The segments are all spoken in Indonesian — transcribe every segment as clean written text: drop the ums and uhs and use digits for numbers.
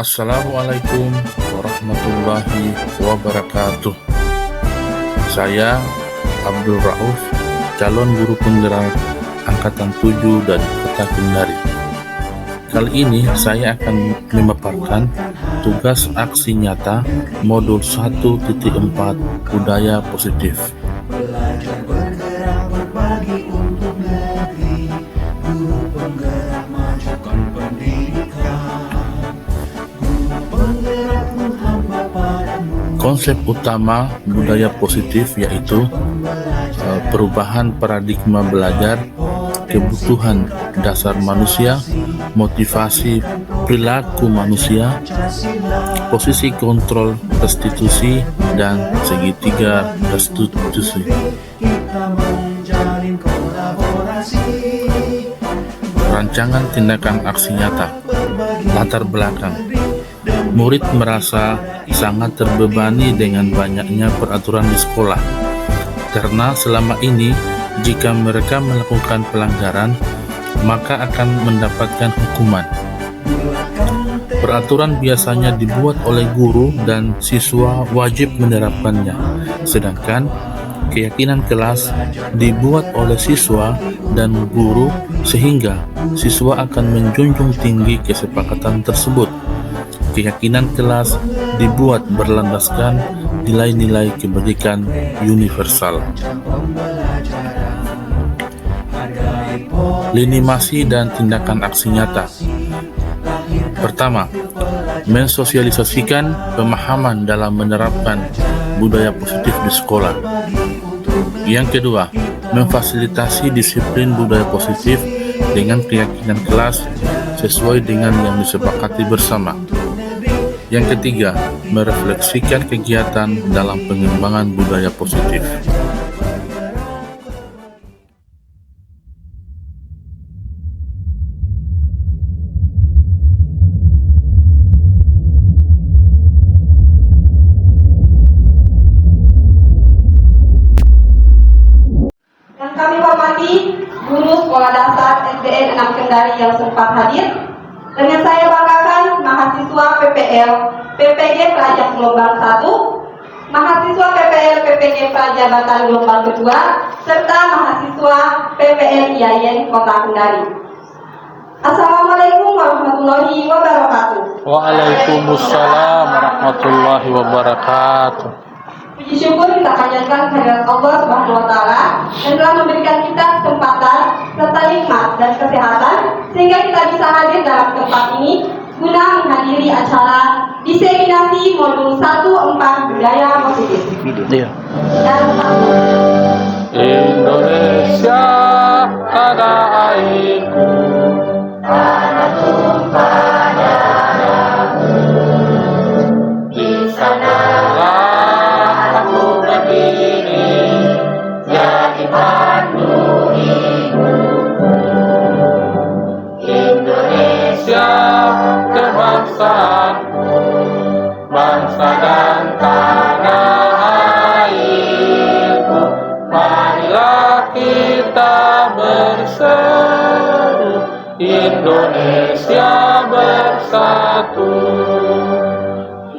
Assalamualaikum warahmatullahi wabarakatuh. Saya Abdul Rauf, calon guru penggerak Angkatan 7 dari Kota Kendari. Kali ini saya akan memaparkan tugas aksi nyata modul 1.4 Budaya Positif. Belajar bergerak berbagi untuk negeri, guru penggerak majukan pendidikan, guru penggerak menghamba padamu. Konsep utama budaya positif yaitu perubahan paradigma belajar, kebutuhan dasar manusia, motivasi perilaku manusia, posisi kontrol restitusi, dan segitiga restitusi. Kita menjalin kolaborasi, Rancangan tindakan aksi nyata. Latar belakang. Murid merasa sangat terbebani dengan banyaknya peraturan di sekolah, karena selama ini jika mereka melakukan pelanggaran, maka akan mendapatkan hukuman. Peraturan biasanya dibuat oleh guru dan siswa wajib menerapkannya, sedangkan keyakinan kelas dibuat oleh siswa dan guru sehingga siswa akan menjunjung tinggi kesepakatan tersebut. Keyakinan kelas dibuat berlandaskan nilai-nilai kebajikan universal. Lini masi dan tindakan aksi nyata. Pertama, mensosialisasikan pemahaman dalam menerapkan budaya positif di sekolah. Yang kedua, memfasilitasi disiplin budaya positif dengan keyakinan kelas sesuai dengan yang disepakati bersama. Yang ketiga, merefleksikan kegiatan dalam pengembangan budaya positif. Yang kami hormati guru Sekolah Dasar SDN 6 Kendari yang sempat hadir. Dengan saya banggakan mahasiswa PPL PPG Pelajar Gelombang 1, mahasiswa PPL PPG Pelajar Batan Gelombang kedua, serta mahasiswa PPL IAIN Kota Kendari. Assalamualaikum warahmatullahi wabarakatuh. Waalaikumsalam warahmatullahi wabarakatuh. Puji syukur kita panjatkan kehadirat Allah Subhanahu wa Ta'ala yang telah memberikan kita kesempatan serta nikmat dan kesehatan sehingga kita bisa hadir dalam tempat ini guna menghadiri acara diseminasi modul 1.4 Budaya Positif. Dan Indonesia tanah airku, tanah tumpah darahmu, di sanalah aku berdiri, jadi pandu hidupku. Indonesia kebangsaanku, bangsa dan tanah airku. Marilah kita berseru, Indonesia bersatu.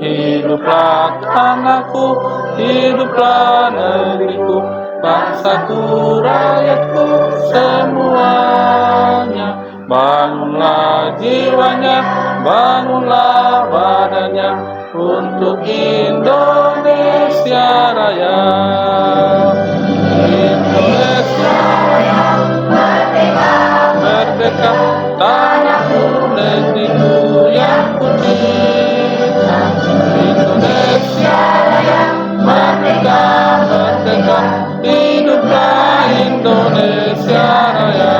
Hiduplah tanahku, hiduplah negeriku, bangsaku, rakyatku semuanya. Bangunlah jiwanya, bangunlah badannya untuk Indonesia Raya. Indonesia Raya merdeka, merdeka, tanahku, negeriku yang ku cinta. Indonesia Raya merdeka, merdeka, hiduplah Indonesia Raya.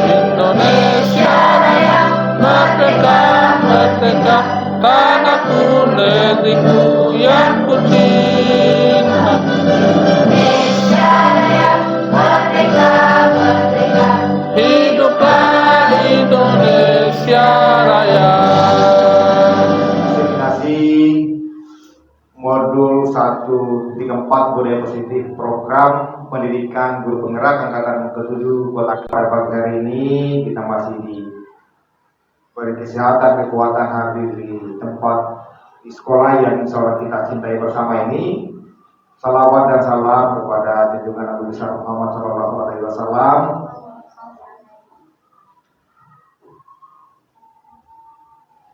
Indonesia Raya merdeka, merdeka, tanahku, negeriku yang ku cinta. Indonesia Raya merdeka, merdeka, hiduplah Indonesia Raya. Diseminasi modul 1.4 Budaya Positif program pendidikan guru penggerak angkatan ke-7 Kota Kendari. Pada pagi hari ini kita masih di beri kesehatan, kekuatan hadir di tempat di sekolah yang insya Allah kita cintai bersama ini. Salawat dan salam kepada junjungan Nabi besar Muhammad Sallallahu Alaihi Wasallam.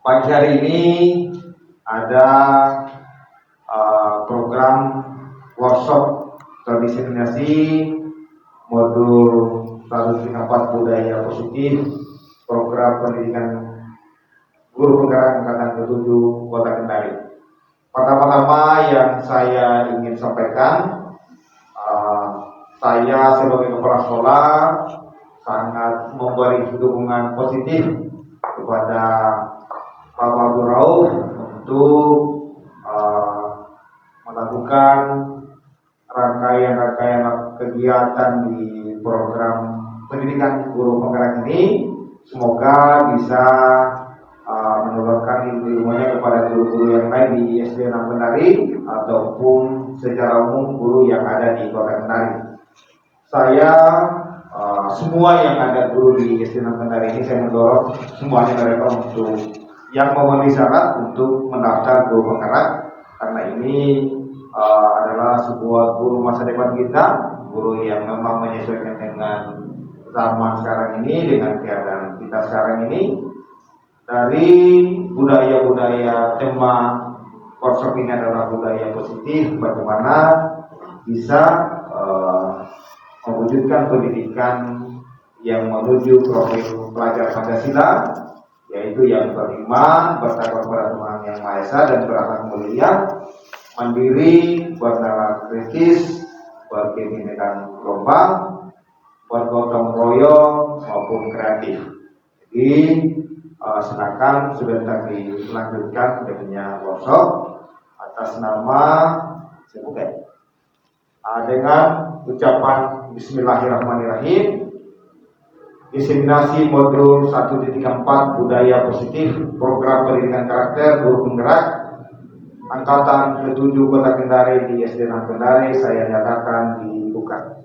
Pagi hari ini ada program workshop terdiseminasi modul 134 budaya positif program pendidikan guru penggerak angkatan ke-7 Kota Kendari. Pertama-tama yang saya ingin sampaikan, saya sebagai kepala sekolah sangat memberi dukungan positif kepada Bapak Abdul Rauf untuk melakukan rangkaian kegiatan di program pendidikan guru penggerak ini. Semoga bisa menularkan ilmu-ilmunya kepada guru-guru yang lain di SD 6 Kendari ataupun secara umum guru yang ada di Kota Kendari. Saya semua yang ada guru di SD 6 Kendari ini saya mendorong semuanya mereka untuk yang memenuhi syarat untuk mendaftar guru penggerak, karena ini adalah sebuah guru masa depan kita, guru yang memang menyesuaikan dengan zaman sekarang ini, dengan keadaan kita sekarang ini. Dari budaya-budaya tema workshop ini adalah budaya positif, bagaimana bisa mewujudkan pendidikan yang menuju profil pelajar Pancasila, yaitu yang beriman, bertakwa kepada Tuhan Yang Maha Esa dan berakhlak mulia, mandiri, bernalar kritis, berkebinekaan global, bergotong royong maupun kreatif. Jadi silakan sebentar dilanjutkan dengan workshop atas nama Sebukai. Dengan ucapan Bismillahirrahmanirrahim, diseminasi modul 1.4 budaya positif program pendidikan karakter guru penggerak angkatan ke-7 Kota Kendari di SD 6 Kendari saya nyatakan dibuka.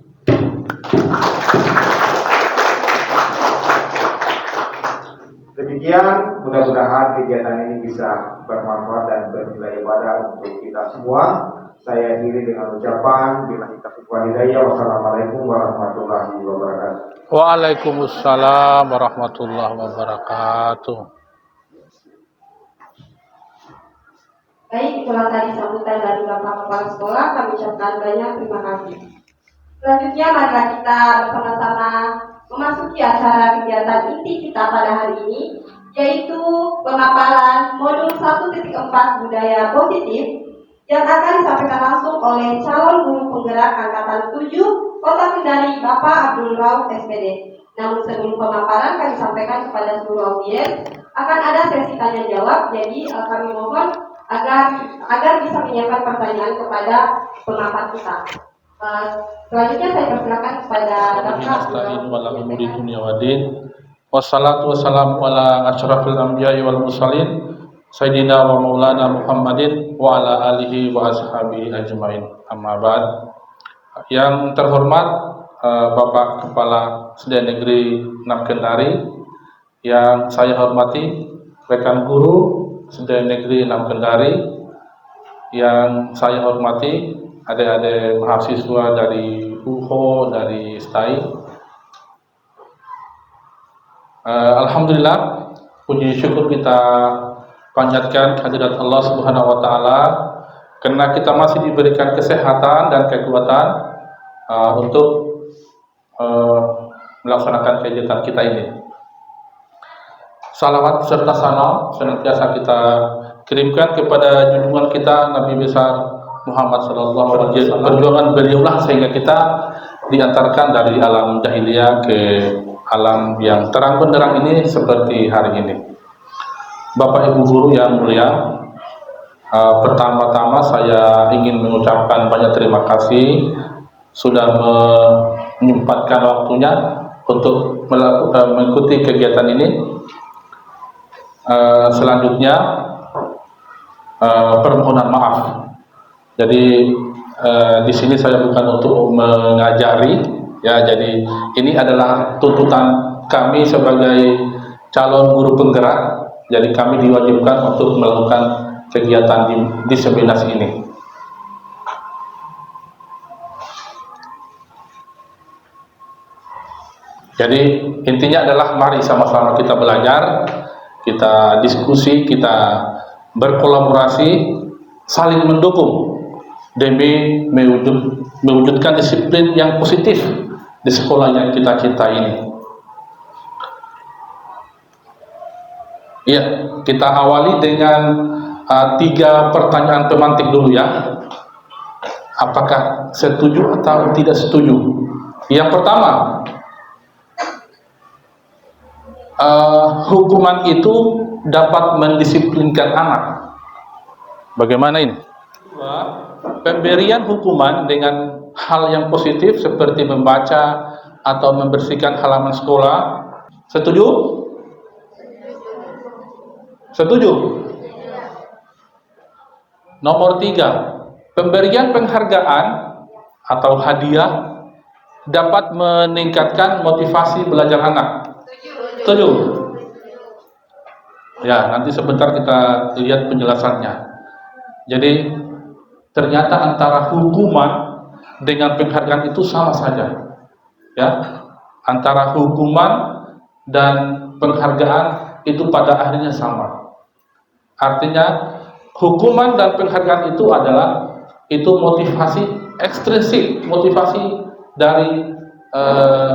Demikian, mudah-mudahan kegiatan ini bisa bermanfaat dan bernilai ibadah untuk kita semua. Saya akhiri dengan ucapan billahi taufiq wal hidayah. Wassalamualaikum warahmatullahi wabarakatuh. Waalaikumsalam warahmatullahi wabarakatuh. Baik, itulah tadi sambutan dari Bapak Kepala Sekolah. Kami ucapkan banyak terima kasih. Selanjutnya, marilah kita bersama-sama memasuki acara kegiatan inti kita pada hari ini, yaitu pemaparan modul 1.4 budaya positif yang akan disampaikan langsung oleh calon guru penggerak angkatan 7 Kota Kendari, Bapak Abdul Rauf SPD. Namun sebelum pemaparan kami sampaikan kepada seluruh audiens akan ada sesi tanya jawab. Jadi kami mohon agar bisa menyiapkan pertanyaan kepada pemapar kita. Selanjutnya saya persilakan kepada Wassalatu wassalamu ala asyrafil anbiya'i wal mursalin Sayyidina wa maulana Muhammadin wa ala alihi wa ashabihi ajmain. Amma ba'd. Yang terhormat Bapak Kepala SD Negeri 6 Kendari, yang saya hormati rekan guru SD Negeri 6 Kendari, yang saya hormati adik-adik mahasiswa dari UHO, dari STAI. Alhamdulillah, puji syukur kita panjatkan kehadirat Allah Subhanahu wa taala karena kita masih diberikan kesehatan dan kekuatan untuk melaksanakan kegiatan kita ini. Salawat serta salam senantiasa kita kirimkan kepada junjungan kita Nabi besar Muhammad sallallahu alaihi wasallam. Perjuangan beliaulah sehingga kita diantarkan dari alam jahiliyah ke alam yang terang benderang ini seperti hari ini. Bapak Ibu guru yang mulia, pertama-tama saya ingin mengucapkan banyak terima kasih sudah menyempatkan waktunya untuk mengikuti kegiatan ini. Selanjutnya permohonan maaf. Jadi di sini saya bukan untuk mengajari, ya. Jadi ini adalah tuntutan kami sebagai calon guru penggerak, jadi kami diwajibkan untuk melakukan kegiatan di Sebenas ini. Jadi intinya adalah mari sama-sama kita belajar, kita diskusi, kita berkolaborasi, saling mendukung demi mewujudkan disiplin yang positif di sekolah yang kita cintai ini. Ya, kita awali dengan 3 pertanyaan pemantik dulu ya. Apakah setuju atau tidak setuju? Yang pertama, hukuman itu dapat mendisiplinkan anak. Bagaimana ini? Pemberian hukuman dengan hal yang positif seperti membaca atau membersihkan halaman sekolah. Setuju? Setuju? Nomor 3, pemberian penghargaan atau hadiah dapat meningkatkan motivasi belajar anak. Setuju? Ya, nanti sebentar kita lihat penjelasannya. Jadi ternyata antara hukuman dengan penghargaan itu sama saja. Ya, antara hukuman dan penghargaan itu pada akhirnya sama. Artinya hukuman dan penghargaan itu adalah motivasi ekstrinsik, motivasi dari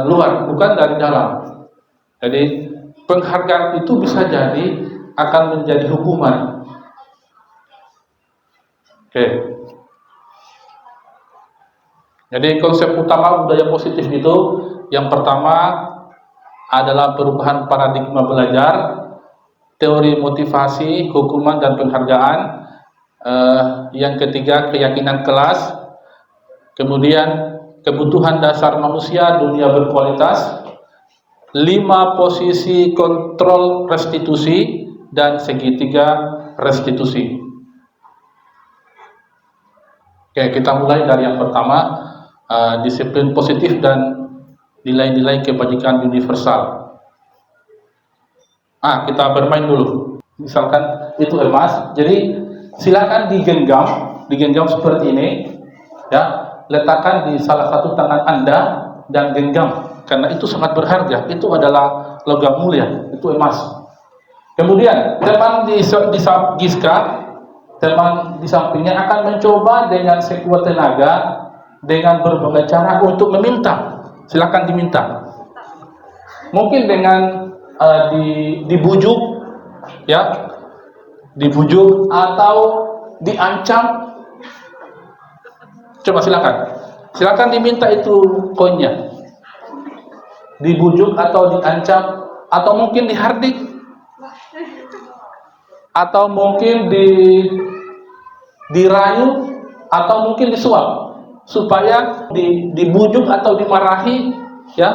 luar, bukan dari dalam. Jadi penghargaan itu bisa jadi akan menjadi hukuman. Oke. Jadi konsep utama budaya positif itu yang pertama adalah perubahan paradigma belajar, teori motivasi, hukuman dan penghargaan. Yang ketiga keyakinan kelas, kemudian kebutuhan dasar manusia, dunia berkualitas, 5 posisi kontrol restitusi, dan segitiga restitusi. Oke, kita mulai dari yang pertama, disiplin positif dan nilai-nilai kebajikan universal. Kita bermain dulu. Misalkan itu emas, jadi silakan digenggam seperti ini, ya. Letakkan di salah satu tangan Anda dan genggam. Karena itu sangat berharga, itu adalah logam mulia, itu emas. Kemudian teman di sampingnya akan mencoba dengan sekuat tenaga, dengan berbagai cara untuk meminta. Silakan diminta. Mungkin dengan dibujuk, ya, dibujuk atau diancam. Coba silakan diminta itu koinnya. Dibujuk atau diancam, atau mungkin dihardik, atau mungkin dirayu, atau mungkin disuap supaya dibujuk atau dimarahi, ya,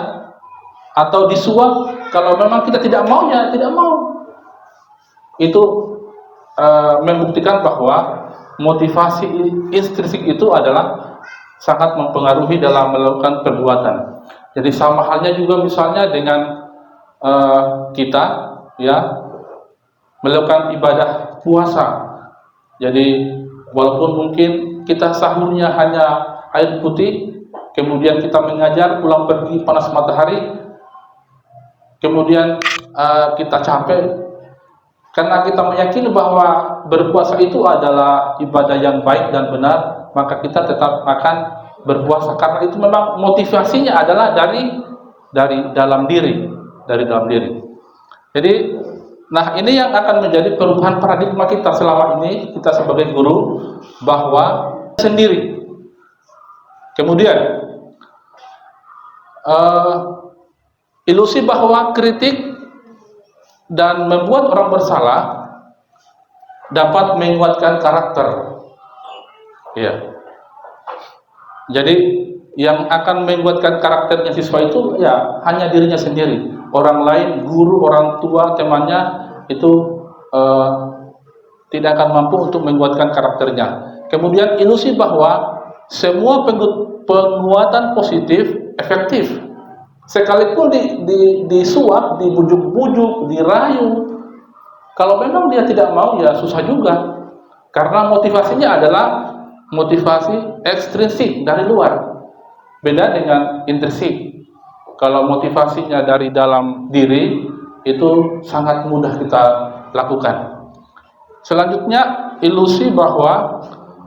atau disuap. Kalau memang kita tidak mau, ya tidak mau. Itu membuktikan bahwa motivasi intrinsik itu adalah sangat mempengaruhi dalam melakukan perbuatan. Jadi sama halnya juga misalnya dengan kita, ya, melakukan ibadah puasa. Jadi walaupun mungkin kita sahurnya hanya air putih, kemudian kita mengajar pulang pergi panas matahari, kemudian kita capek karena kita meyakini bahwa berpuasa itu adalah ibadah yang baik dan benar, maka kita tetap akan berpuasa karena itu memang motivasinya adalah dari dalam diri, Jadi, nah ini yang akan menjadi perubahan paradigma kita selama ini, kita sebagai guru, bahwa sendiri. Kemudian ilusi bahwa kritik dan membuat orang bersalah dapat menguatkan karakter. Ya. Jadi yang akan menguatkan karakternya siswa itu ya hanya dirinya sendiri. Orang lain, guru, orang tua, temannya itu tidak akan mampu untuk menguatkan karakternya. Kemudian ilusi bahwa semua penguatan positif efektif sekalipun disuap, dibujuk-bujuk, dirayu, kalau memang dia tidak mau ya susah juga, karena motivasinya adalah motivasi ekstrinsik dari luar, beda dengan intrinsik. Kalau motivasinya dari dalam diri itu sangat mudah kita lakukan. Selanjutnya, ilusi bahwa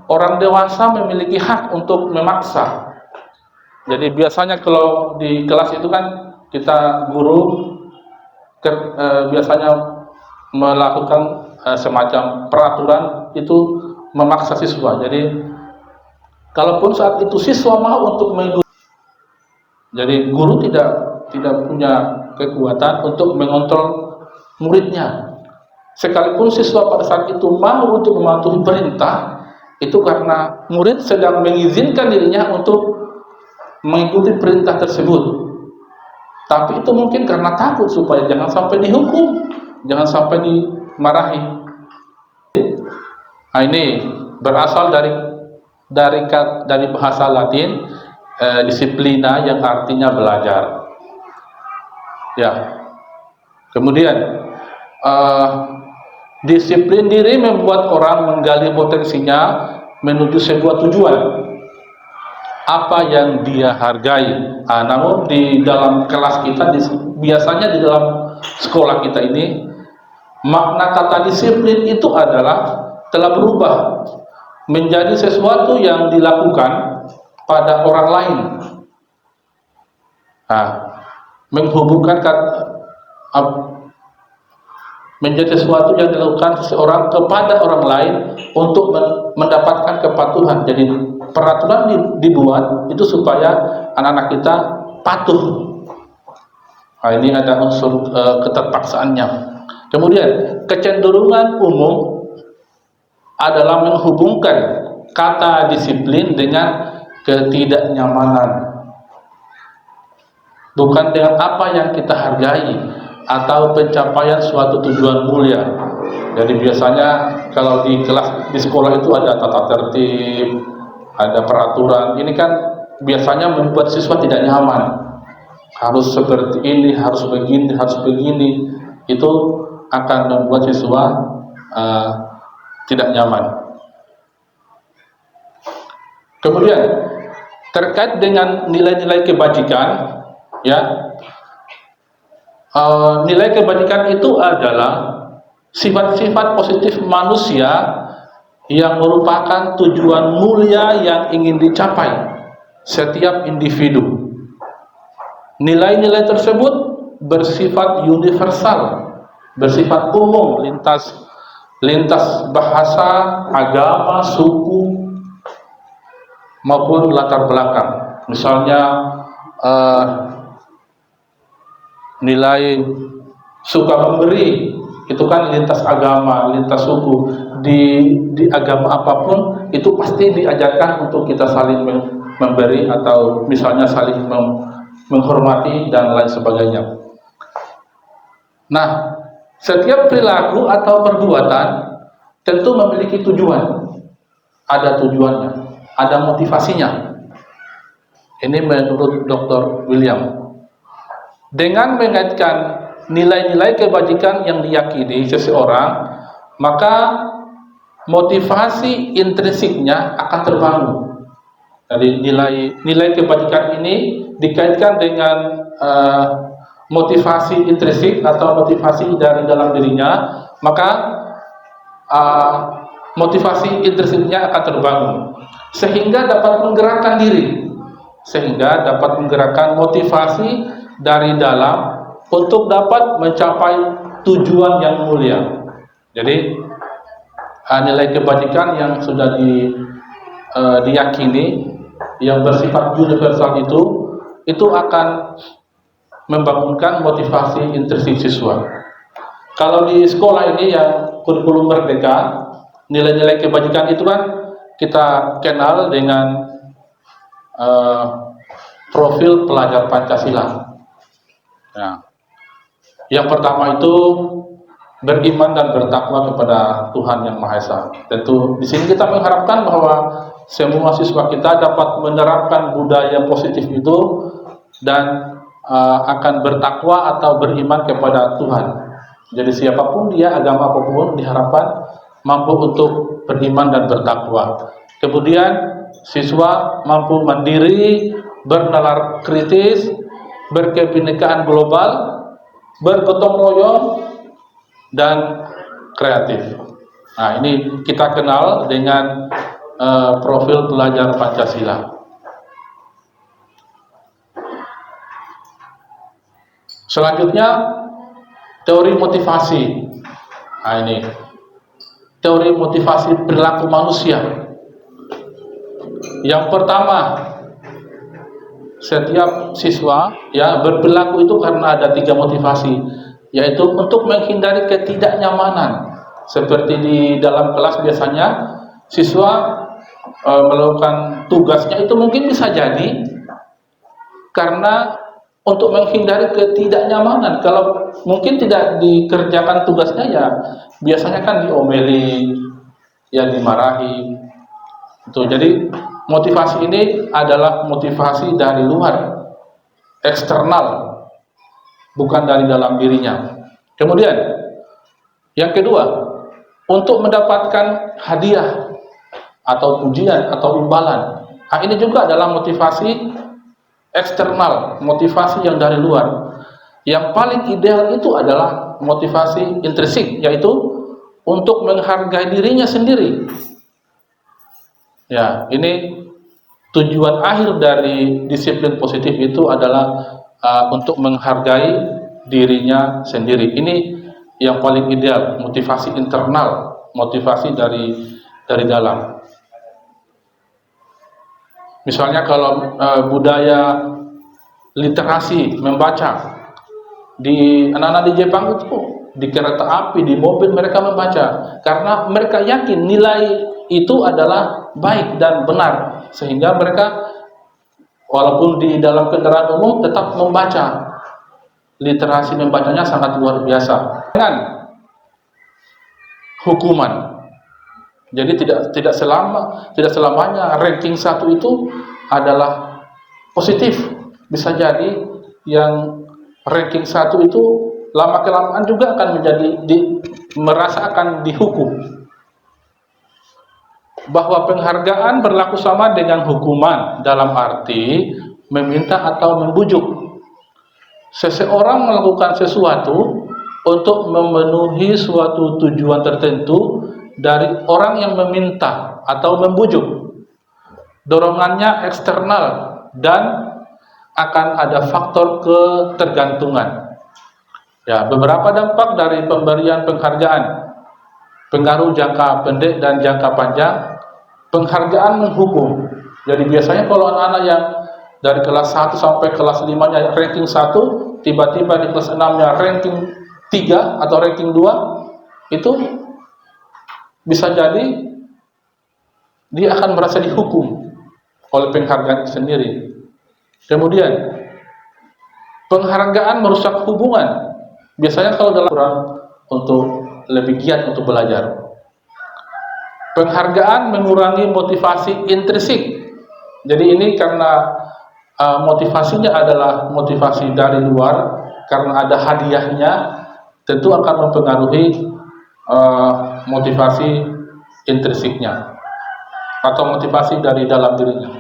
orang dewasa memiliki hak untuk memaksa. Jadi biasanya kalau di kelas itu kan kita guru biasanya melakukan semacam peraturan itu memaksa siswa. Jadi kalaupun saat itu siswa mau untuk mengikuti, jadi guru tidak punya kekuatan untuk mengontrol muridnya. Sekalipun siswa pada saat itu mau untuk mematuhi perintah, itu karena murid sedang mengizinkan dirinya untuk mengikuti perintah tersebut. Tapi itu mungkin karena takut supaya jangan sampai dihukum, jangan sampai dimarahi. Nah, ini berasal dari bahasa Latin disiplina, yang artinya belajar. Ya. Kemudian disiplin diri membuat orang menggali potensinya menuju sebuah tujuan, apa yang dia hargai. Namun di dalam kelas kita, biasanya di dalam sekolah kita ini, makna kata disiplin itu adalah telah berubah menjadi sesuatu yang dilakukan pada orang lain. Menghubungkan menjadi sesuatu yang dilakukan seseorang kepada orang lain untuk mendapatkan kepatuhan. Jadi peraturan dibuat itu supaya anak-anak kita patuh. Ini ada unsur keterpaksaannya. Kemudian kecenderungan umum adalah menghubungkan kata disiplin dengan ketidaknyamanan, bukan dengan apa yang kita hargai atau pencapaian suatu tujuan mulia. Jadi biasanya kalau di kelas di sekolah itu ada tata tertib, ada peraturan. Ini kan biasanya membuat siswa tidak nyaman. Harus seperti ini, harus begini. Itu akan membuat siswa tidak nyaman. Kemudian terkait dengan nilai-nilai kebajikan, ya. Nilai kebajikan itu adalah sifat-sifat positif manusia yang merupakan tujuan mulia yang ingin dicapai setiap individu. Nilai-nilai tersebut bersifat universal, bersifat umum, lintas bahasa, agama, suku, maupun latar belakang. Misalnya nilai suka memberi, itu kan lintas agama, lintas suku. Di agama apapun itu pasti diajarkan untuk kita saling memberi, atau misalnya saling menghormati dan lain sebagainya. Nah, setiap perilaku atau perbuatan tentu memiliki tujuan. Ada tujuannya, ada motivasinya. Ini menurut Dr. William. Dengan mengaitkan nilai-nilai kebajikan yang diyakini seseorang, maka motivasi intrinsiknya akan terbangun. Jadi nilai kebajikan ini dikaitkan dengan motivasi intrinsik atau motivasi dari dalam dirinya, maka motivasi intrinsiknya akan terbangun sehingga dapat menggerakkan diri, sehingga dapat menggerakkan motivasi dari dalam untuk dapat mencapai tujuan yang mulia. Jadi nilai kebajikan yang sudah diyakini, yang bersifat universal itu akan membangunkan motivasi intrinsik siswa. Kalau di sekolah ini yang kurikulum merdeka, nilai-nilai kebajikan itu kan kita kenal dengan profil pelajar Pancasila. Ya. Yang pertama itu beriman dan bertakwa kepada Tuhan Yang Maha Esa. Tentu di sini kita mengharapkan bahwa semua siswa kita dapat menerapkan budaya positif itu dan akan bertakwa atau beriman kepada Tuhan. Jadi siapapun dia, agama apapun, diharapkan mampu untuk beriman dan bertakwa. Kemudian siswa mampu mandiri, bernalar kritis, berkebinekaan global, bergotong royong, dan kreatif. Nah, ini kita kenal dengan profil pelajar Pancasila. Selanjutnya, teori motivasi. Nah, ini teori motivasi perilaku manusia. Yang pertama, setiap siswa ya berperilaku itu karena ada 3 motivasi, yaitu untuk menghindari ketidaknyamanan. Seperti di dalam kelas biasanya siswa melakukan tugasnya itu mungkin bisa jadi karena untuk menghindari ketidaknyamanan. Kalau mungkin tidak dikerjakan tugasnya ya biasanya kan diomeli, ya dimarahi. Itu jadi motivasi ini adalah motivasi dari luar, eksternal, bukan dari dalam dirinya. Kemudian yang kedua, untuk mendapatkan hadiah atau pujian atau imbalan. Nah, ini juga adalah motivasi eksternal, motivasi yang dari luar. Yang paling ideal itu adalah motivasi intrinsik, yaitu untuk menghargai dirinya sendiri. Ya, ini tujuan akhir dari disiplin positif itu adalah untuk menghargai dirinya sendiri. Ini yang paling ideal, motivasi internal, motivasi dari dalam. Misalnya kalau budaya literasi membaca di anak-anak di Jepang itu, di kereta api, di mobil mereka membaca karena mereka yakin nilai itu adalah baik dan benar, sehingga mereka walaupun di dalam kendaraan umum tetap membaca. Literasi membacanya sangat luar biasa. Dengan hukuman. Jadi tidak selamanya ranking 1 itu adalah positif. Bisa jadi yang ranking 1 itu lama kelamaan juga akan merasa akan dihukum. Bahwa penghargaan berlaku sama dengan hukuman dalam arti meminta atau membujuk. Seseorang melakukan sesuatu untuk memenuhi suatu tujuan tertentu dari orang yang meminta atau membujuk. Dorongannya eksternal dan akan ada faktor ketergantungan. Ya, beberapa dampak dari pemberian penghargaan. Pengaruh jangka pendek dan jangka panjang. Penghargaan menghukum. Jadi biasanya kalau anak-anak yang dari kelas 1 sampai kelas 5-nya ranking 1, tiba-tiba di kelas 6-nya ranking 3 atau ranking 2, itu bisa jadi dia akan merasa dihukum oleh penghargaan itu sendiri. Kemudian, penghargaan merusak hubungan. Biasanya kalau dalam kurang untuk lebih giat untuk belajar. Penghargaan mengurangi motivasi intrinsik. Jadi ini karena motivasinya adalah motivasi dari luar, karena ada hadiahnya, tentu akan mempengaruhi motivasi intrinsiknya atau motivasi dari dalam dirinya.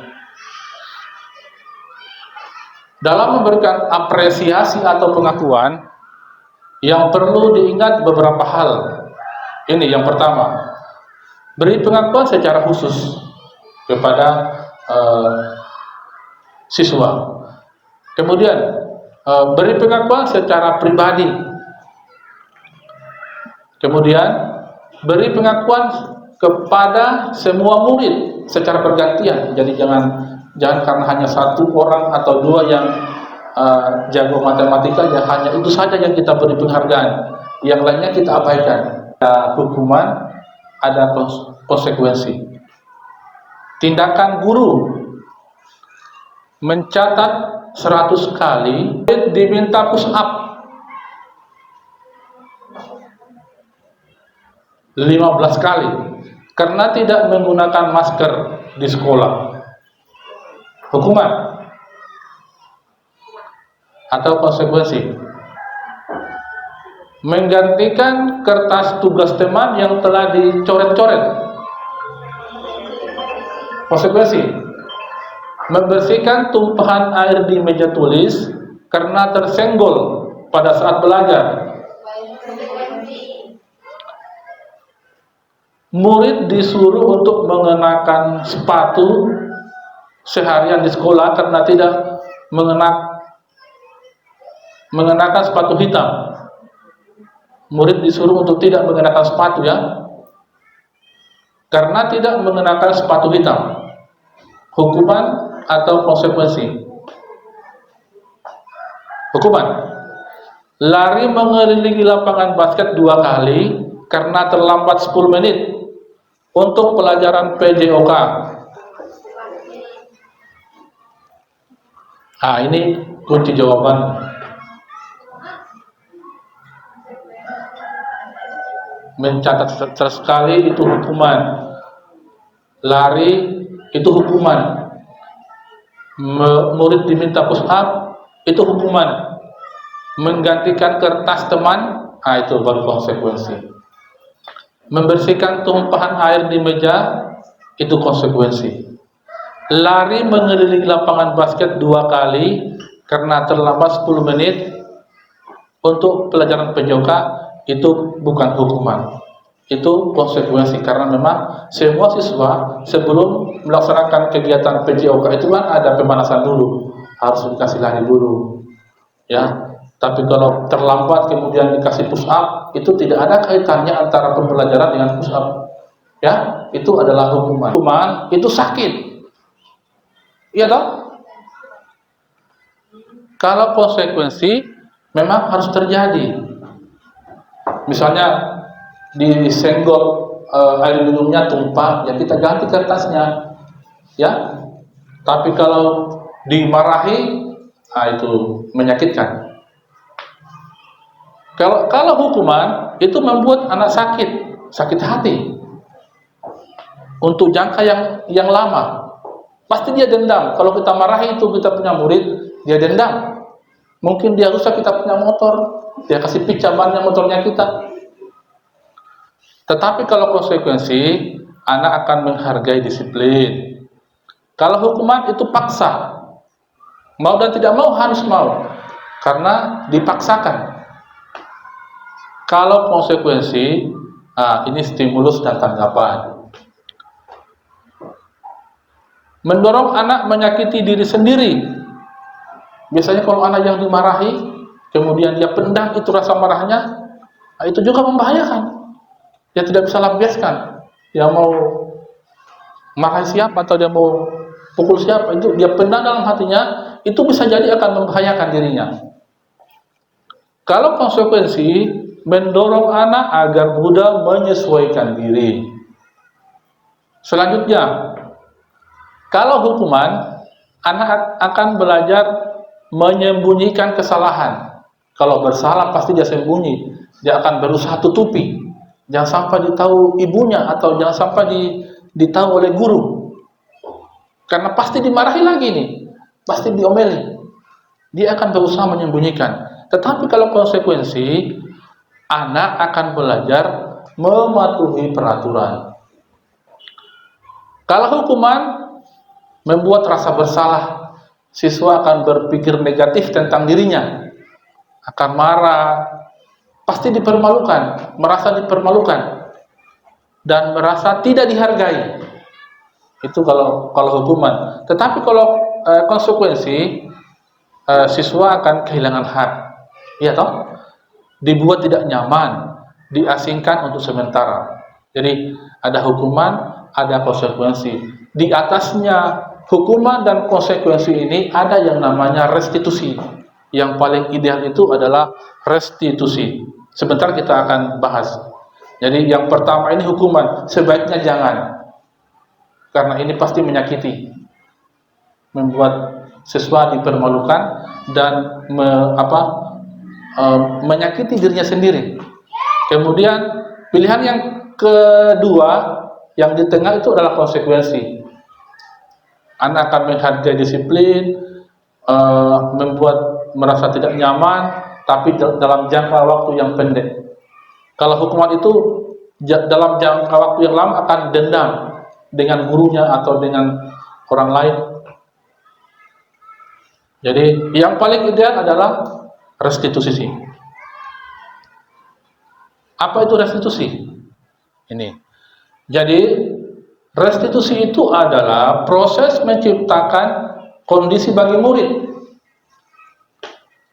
Dalam memberikan apresiasi atau pengakuan, yang perlu diingat beberapa hal. Ini yang pertama, beri pengakuan secara khusus kepada siswa. Kemudian beri pengakuan secara pribadi. Kemudian beri pengakuan kepada semua murid secara bergantian. Jadi jangan karena hanya 1 orang atau 2 yang jago matematika, ya hanya itu saja yang kita beri penghargaan. Yang lainnya kita abaikan. Ada hukuman, ada konsekuensi. Tindakan guru mencatat 100 kali, diminta push up 15 kali karena tidak menggunakan masker di sekolah. Hukuman. atau konsekuensi? Menggantikan kertas tugas teman yang telah dicoret-coret. Konsekuensi. Membersihkan tumpahan air di meja tulis karena tersenggol pada saat belajar. Murid disuruh untuk mengenakan sepatu seharian di sekolah karena tidak mengenakan sepatu hitam. Murid disuruh untuk tidak mengenakan sepatu, ya, karena tidak mengenakan sepatu hitam. Hukuman atau konsekuensi? Hukuman. Lari mengelilingi lapangan basket 2 kali karena terlambat 10 menit untuk pelajaran PJOK. Ini kunci jawaban. Mencatat sekali itu hukuman. Lari itu hukuman. Murid diminta push up itu hukuman. Menggantikan kertas teman, itu baru konsekuensi. Membersihkan tumpahan air di meja, itu konsekuensi. Lari mengelilingi lapangan basket 2 kali karena terlambat 10 menit untuk pelajaran PJOK, itu bukan hukuman, itu konsekuensi. Karena memang semua siswa sebelum melaksanakan kegiatan PJOK itu kan ada pemanasan dulu, harus dikasih lari dulu, ya. Tapi kalau terlambat kemudian dikasih push up, itu tidak ada kaitannya antara pembelajaran dengan push up, ya. Itu adalah hukuman. Hukuman itu sakit, iya toh? Kalau konsekuensi memang harus terjadi. Misalnya disenggol air minumnya tumpah, ya kita ganti kertasnya, ya. Tapi kalau dimarahi, itu menyakitkan. Kalau hukuman itu membuat anak sakit hati untuk jangka yang lama. Pasti dia dendam. Kalau kita marahi itu kita punya murid, dia dendam. Mungkin dia rusak kita punya motor, dia kasih pinjamannya motornya kita. Tetapi kalau konsekuensi, anak akan menghargai disiplin. Kalau hukuman itu paksa, mau dan tidak mau harus mau, karena dipaksakan. Kalau konsekuensi, ini stimulus dan tanggapan. Mendorong anak menyakiti diri sendiri. Biasanya kalau anak yang dimarahi, kemudian dia pendam itu rasa marahnya, itu juga membahayakan. Dia tidak bisa lampiaskan. Dia mau marahi siapa atau dia mau pukul siapa, itu dia pendam dalam hatinya, itu bisa jadi akan membahayakan dirinya. Kalau konsekuensi, mendorong anak agar mudah menyesuaikan diri. Selanjutnya, kalau hukuman, anak akan belajar menyembunyikan kesalahan. Kalau bersalah pasti dia sembunyi, dia akan berusaha tutupi, jangan sampai ditahu ibunya atau jangan sampai ditahu oleh guru, karena pasti dimarahi lagi nih, pasti diomeli, dia akan berusaha menyembunyikan. Tetapi kalau konsekuensi, anak akan belajar mematuhi peraturan. Kalau hukuman membuat rasa bersalah, siswa akan berpikir negatif tentang dirinya, akan marah, pasti dipermalukan, merasa dipermalukan, dan merasa tidak dihargai. Itu kalau hukuman. Tetapi kalau konsekuensi, siswa akan kehilangan hak, ya toh? Dibuat tidak nyaman, diasingkan untuk sementara. Jadi ada hukuman, ada konsekuensi. Di atasnya hukuman dan konsekuensi ini ada yang namanya restitusi. Yang paling ideal itu adalah restitusi. Sebentar kita akan bahas. Jadi yang pertama ini hukuman, sebaiknya jangan, karena ini pasti menyakiti, membuat siswa dipermalukan dan menyakiti dirinya sendiri. Kemudian pilihan yang kedua, yang di tengah itu adalah konsekuensi. Anak akan menghargai disiplin, merasa tidak nyaman, tapi dalam jangka waktu yang pendek. Kalau hukuman itu dalam jangka waktu yang lama akan dendam dengan gurunya atau dengan orang lain. Jadi yang paling ideal adalah restitusi. Apa itu restitusi? Ini. Jadi restitusi itu adalah proses menciptakan kondisi bagi murid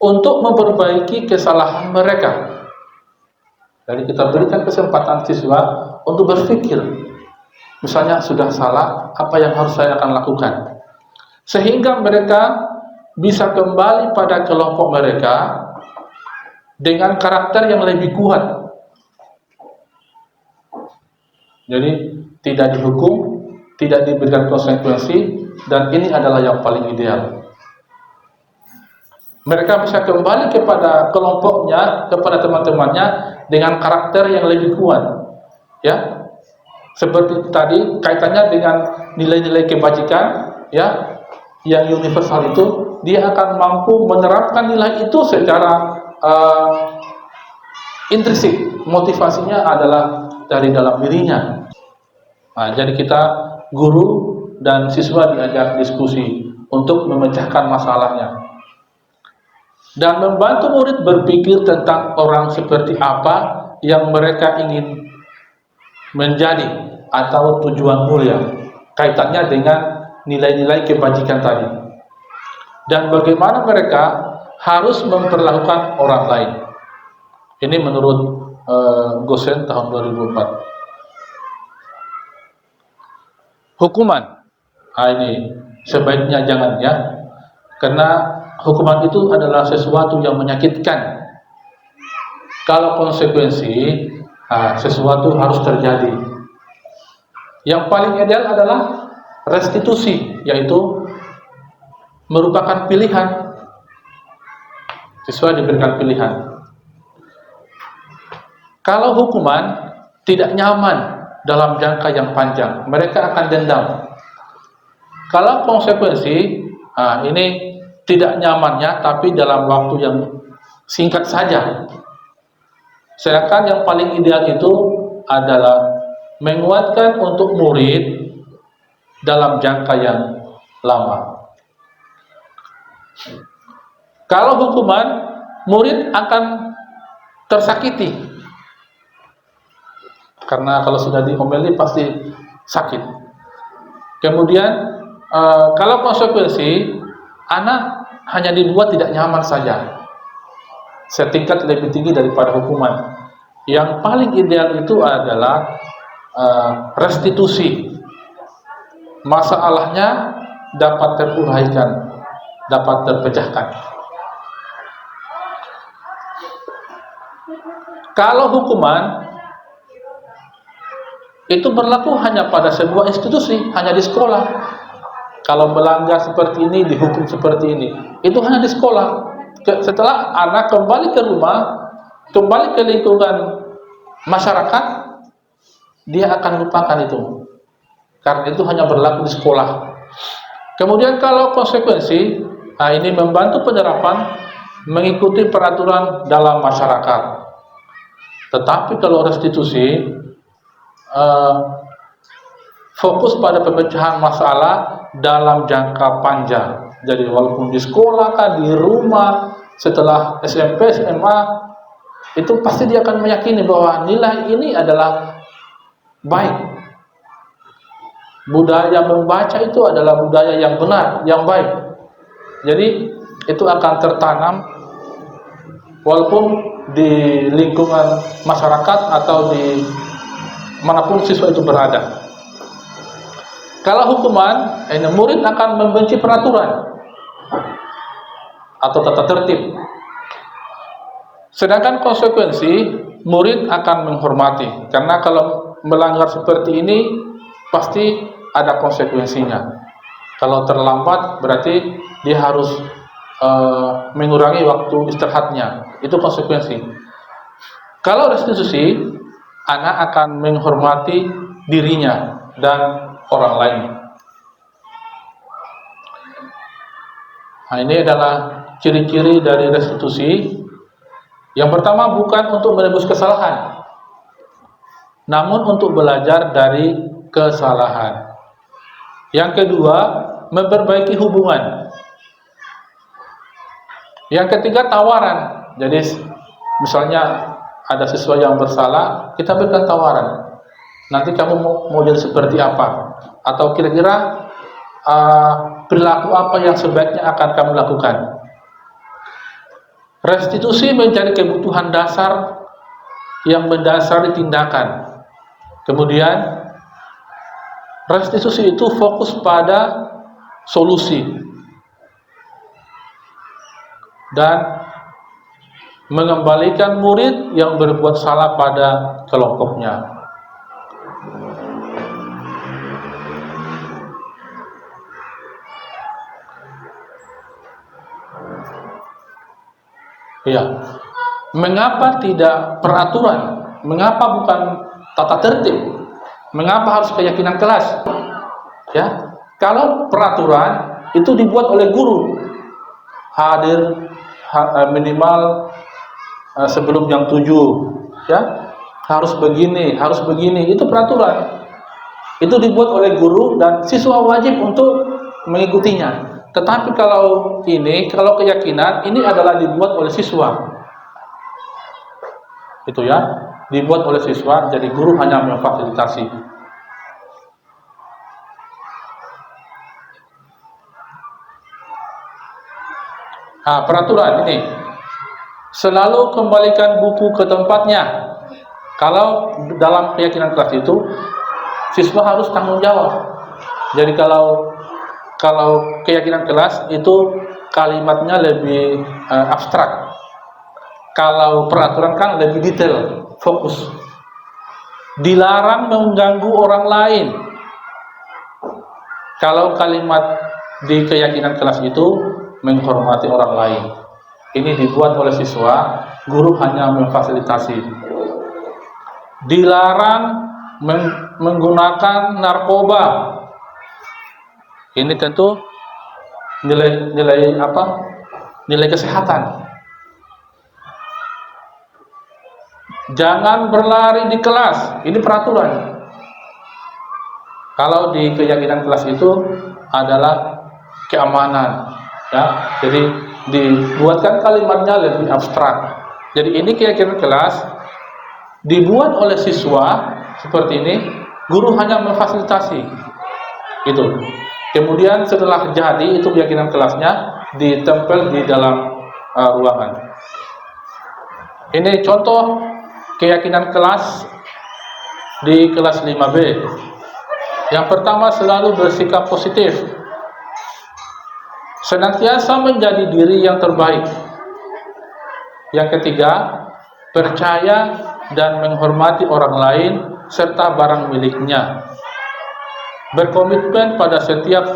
untuk memperbaiki kesalahan mereka. Jadi kita berikan kesempatan siswa untuk berpikir, misalnya sudah salah, apa yang harus saya akan lakukan, sehingga mereka bisa kembali pada kelompok mereka dengan karakter yang lebih kuat. Jadi tidak dihukum, tidak diberikan konsekuensi, dan ini adalah yang paling ideal. Mereka bisa kembali kepada kelompoknya, kepada teman-temannya dengan karakter yang lebih kuat, ya. Seperti tadi kaitannya dengan nilai-nilai kebajikan, ya, yang universal itu, dia akan mampu menerapkan nilai itu secara intrinsik. Motivasinya adalah dari dalam dirinya. Nah, jadi kita guru dan siswa diajak diskusi untuk memecahkan masalahnya dan membantu murid berpikir tentang orang seperti apa yang mereka ingin menjadi atau tujuan mulia, kaitannya dengan nilai-nilai kebajikan tadi, dan bagaimana mereka harus memperlakukan orang lain. Ini menurut Gosen tahun 2004. Hukuman, ini sebaiknya jangan, ya, karena hukuman itu adalah sesuatu yang menyakitkan. Kalau konsekuensi, sesuatu harus terjadi. Yang paling ideal adalah restitusi, yaitu merupakan pilihan. Siswa diberikan pilihan. Kalau hukuman tidak nyaman dalam jangka yang panjang, mereka akan dendam. Kalau konsekuensi, ini tidak nyamannya, tapi dalam waktu yang singkat saja. Sedangkan yang paling ideal itu adalah menguatkan untuk murid dalam jangka yang lama. Kalau hukuman, murid akan tersakiti, karena kalau sudah diomeli pasti sakit. Kemudian kalau konsekuensi, anak hanya dibuat tidak nyaman saja, setingkat lebih tinggi daripada hukuman. Yang paling ideal itu adalah restitusi. Masalahnya dapat teruraikan, dapat terpecahkan. Kalau hukuman itu berlaku hanya pada sebuah institusi, hanya di sekolah. Kalau melanggar seperti ini, dihukum seperti ini, itu hanya di sekolah. Setelah anak kembali ke rumah, kembali ke lingkungan masyarakat, dia akan lupakan itu, karena itu hanya berlaku di sekolah. Kemudian kalau konsekuensi, ini membantu penyerapan, mengikuti peraturan dalam masyarakat. Tetapi kalau restitusi, fokus pada pemecahan masalah dalam jangka panjang. Jadi walaupun di sekolah kan, di rumah, setelah SMP, SMA, itu pasti dia akan meyakini bahwa nilai ini adalah baik. Budaya membaca itu adalah budaya yang benar, yang baik. Jadi itu akan tertanam walaupun di lingkungan masyarakat atau di manapun siswa itu berada. Kalau hukuman, murid akan membenci peraturan atau tata tertib. Sedangkan konsekuensi, murid akan menghormati, karena kalau melanggar seperti ini pasti ada konsekuensinya. Kalau terlambat berarti dia harus mengurangi waktu istirahatnya. Itu konsekuensi. Kalau restitusi, anak akan menghormati dirinya dan orang lain. Nah, ini adalah ciri-ciri dari restitusi. Yang pertama, bukan untuk menebus kesalahan, namun untuk belajar dari kesalahan. Yang kedua, memperbaiki hubungan. Yang ketiga, tawaran. Jadi misalnya ada siswa yang bersalah, kita berikan tawaran. Nanti kamu mau jadi seperti apa? Atau kira-kira perilaku apa yang sebaiknya akan kamu lakukan? Restitusi menjadi kebutuhan dasar yang mendasari tindakan. Kemudian restitusi itu fokus pada solusi dan mengembalikan murid yang berbuat salah pada kelompoknya. Ya, mengapa tidak peraturan? Mengapa bukan tata tertib? Mengapa harus keyakinan kelas? Ya, kalau peraturan itu dibuat oleh guru, hadir minimal sebelum jam 7, ya, harus begini, itu peraturan. Itu dibuat oleh guru dan siswa wajib untuk mengikutinya. Tetapi kalau keyakinan ini adalah dibuat oleh siswa, itu ya, dibuat oleh siswa, jadi guru hanya memfasilitasi. Peraturan ini selalu kembalikan buku ke tempatnya. Kalau dalam keyakinan kelas itu siswa harus tanggung jawab. Jadi kalau keyakinan kelas itu kalimatnya lebih abstrak. Kalau peraturan kan lebih detail, fokus. Dilarang mengganggu orang lain. Kalau kalimat di keyakinan kelas itu menghormati orang lain. Ini dibuat oleh siswa, guru hanya memfasilitasi. Dilarang menggunakan narkoba. Ini tentu nilai kesehatan. Jangan berlari di kelas. Ini peraturan. Kalau di keyakinan kelas itu adalah keamanan, ya. Jadi dibuatkan kalimatnya lebih abstrak. Jadi ini keyakinan kelas dibuat oleh siswa seperti ini, guru hanya memfasilitasi. Itu. Kemudian setelah jadi itu keyakinan kelasnya ditempel di dalam ruangan. Ini contoh keyakinan kelas di kelas 5B. Yang pertama, selalu bersikap positif, senantiasa menjadi diri yang terbaik. Yang ketiga, percaya dan menghormati orang lain serta barang miliknya. Berkomitmen pada setiap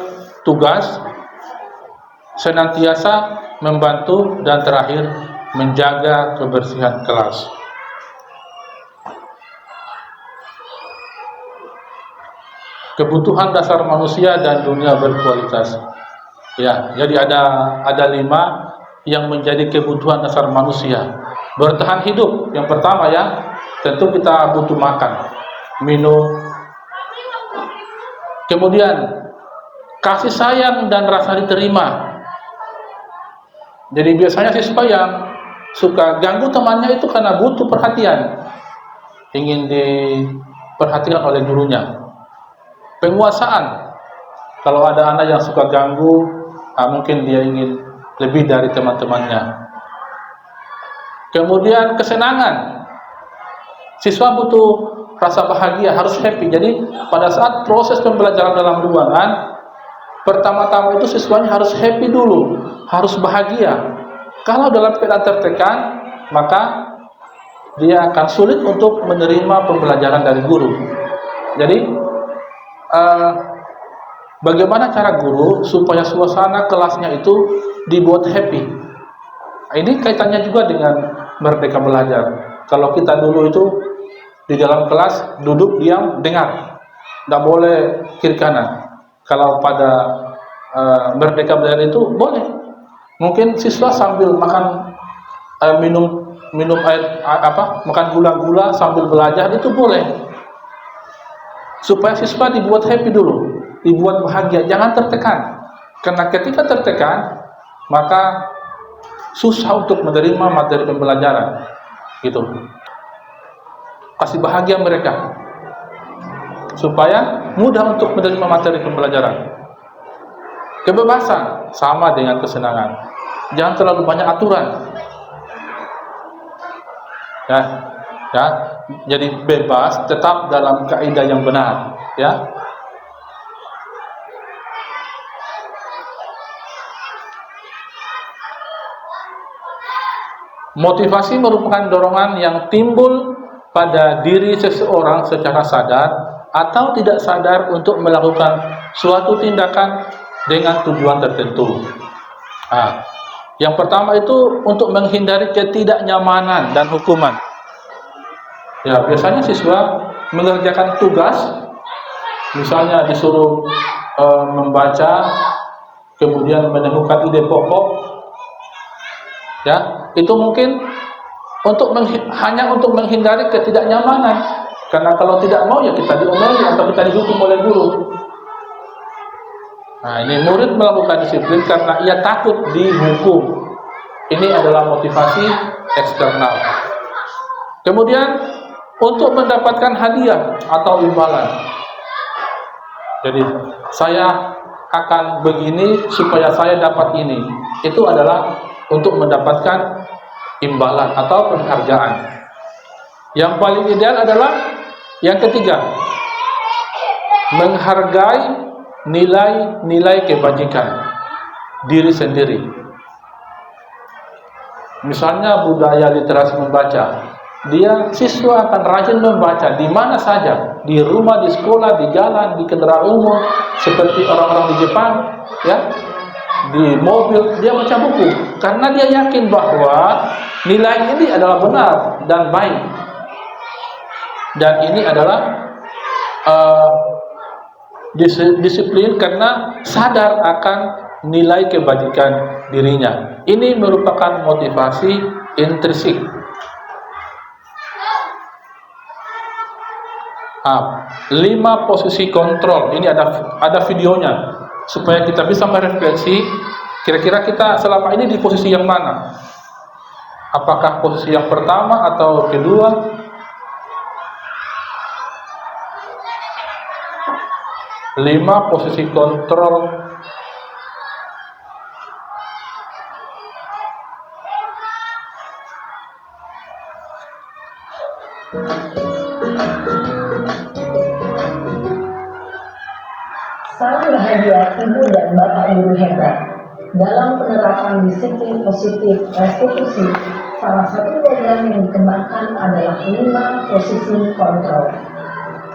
tugas, senantiasa membantu, dan terakhir menjaga kebersihan kelas. Kebutuhan dasar manusia dan dunia berkualitas. Ya, jadi ada 5 yang menjadi kebutuhan dasar manusia. Bertahan hidup, yang pertama ya, tentu kita butuh makan, minum. Kemudian kasih sayang dan rasa diterima. Jadi biasanya siswa yang suka ganggu temannya itu karena butuh perhatian, ingin diperhatikan oleh gurunya. Penguasaan, kalau ada anak yang suka ganggu, mungkin dia ingin lebih dari teman-temannya. Kemudian kesenangan, siswa butuh rasa bahagia, harus happy. Jadi pada saat proses pembelajaran dalam ruangan, pertama-tama itu siswanya harus happy dulu, harus bahagia. Kalau dalam keadaan tertekan, maka dia akan sulit untuk menerima pembelajaran dari guru. Jadi bagaimana cara guru supaya suasana kelasnya itu dibuat happy? Ini kaitannya juga dengan merdeka belajar. Kalau kita dulu itu di dalam kelas duduk diam dengar, tidak boleh kiri kanan. Kalau pada merdeka belajar itu boleh, Mungkin siswa sambil makan minum air makan gula-gula sambil belajar itu boleh. Supaya siswa dibuat happy dulu, dibuat bahagia, jangan tertekan. Karena ketika tertekan, maka susah untuk menerima materi pembelajaran. Gitu. Kasih bahagia mereka supaya mudah untuk menerima materi pembelajaran. Kebebasan sama dengan kesenangan. Jangan terlalu banyak aturan. Ya, jadi bebas tetap dalam kaidah yang benar, ya. Motivasi merupakan dorongan yang timbul pada diri seseorang secara sadar atau tidak sadar untuk melakukan suatu tindakan dengan tujuan tertentu. Yang pertama itu untuk menghindari ketidaknyamanan dan hukuman. Ya, biasanya siswa mengerjakan tugas, misalnya disuruh membaca, kemudian menemukan ide pokok, ya, itu mungkin hanya untuk menghindari ketidaknyamanan. Karena kalau tidak mau ya kita diomeli atau kita dihukum oleh guru. Nah, ini murid melakukan disiplin karena ia takut dihukum. Ini adalah motivasi eksternal. Kemudian untuk mendapatkan hadiah atau imbalan. Jadi saya akan begini supaya saya dapat ini. Itu adalah untuk mendapatkan imbalan atau penghargaan. Yang paling ideal adalah yang ketiga, menghargai nilai-nilai kebajikan diri sendiri. Misalnya budaya literasi membaca, siswa akan rajin membaca di mana saja, di rumah, di sekolah, di jalan, di kendaraan umum, seperti orang-orang di Jepang, ya, di mobil dia baca buku, karena dia yakin bahwa nilai ini adalah benar dan baik, dan ini adalah disiplin karena sadar akan nilai kebajikan dirinya. Ini merupakan motivasi intrinsik. 5 posisi kontrol. Ini ada videonya supaya kita bisa merefleksi kira-kira kita selama ini di posisi yang mana. Apakah posisi yang pertama atau kedua? 5 posisi kontrol. Salam bahagia Ibu dan Bapak Guru hebat. Dalam penerapan disiplin positif restitusi, salah satu program yang dikembangkan adalah 5 posisi kontrol.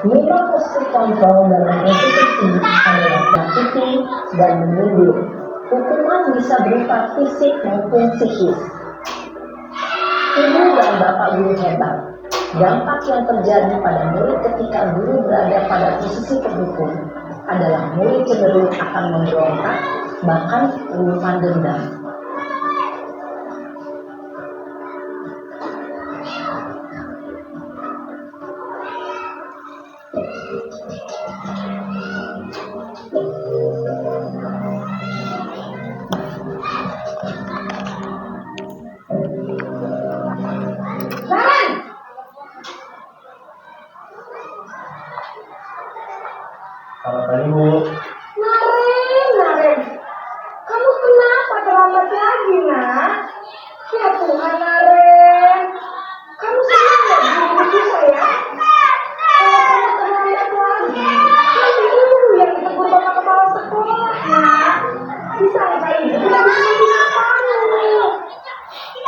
5 posisi kontrol dalam restitusi adalah menyakiti dan menyindir. Hukuman bisa berupa fisik maupun psikis. Ibu dan Bapak Guru hebat. Dampak yang terjadi pada murid ketika guru berada pada posisi terhukum adalah murid cenderung akan memberontak, bahkan menyimpan dendam. Selamat pagi, Bu. Naren, kamu kenapa terlambat lagi, nak? Ya Tuhan, Naren, kamu senang nggak guru itu saya? Kalau kamu terlambat lagi, nanti guru yang ditegur bapak kepala sekolah, nak. Disangka ibu tidak bisa menghina kamu.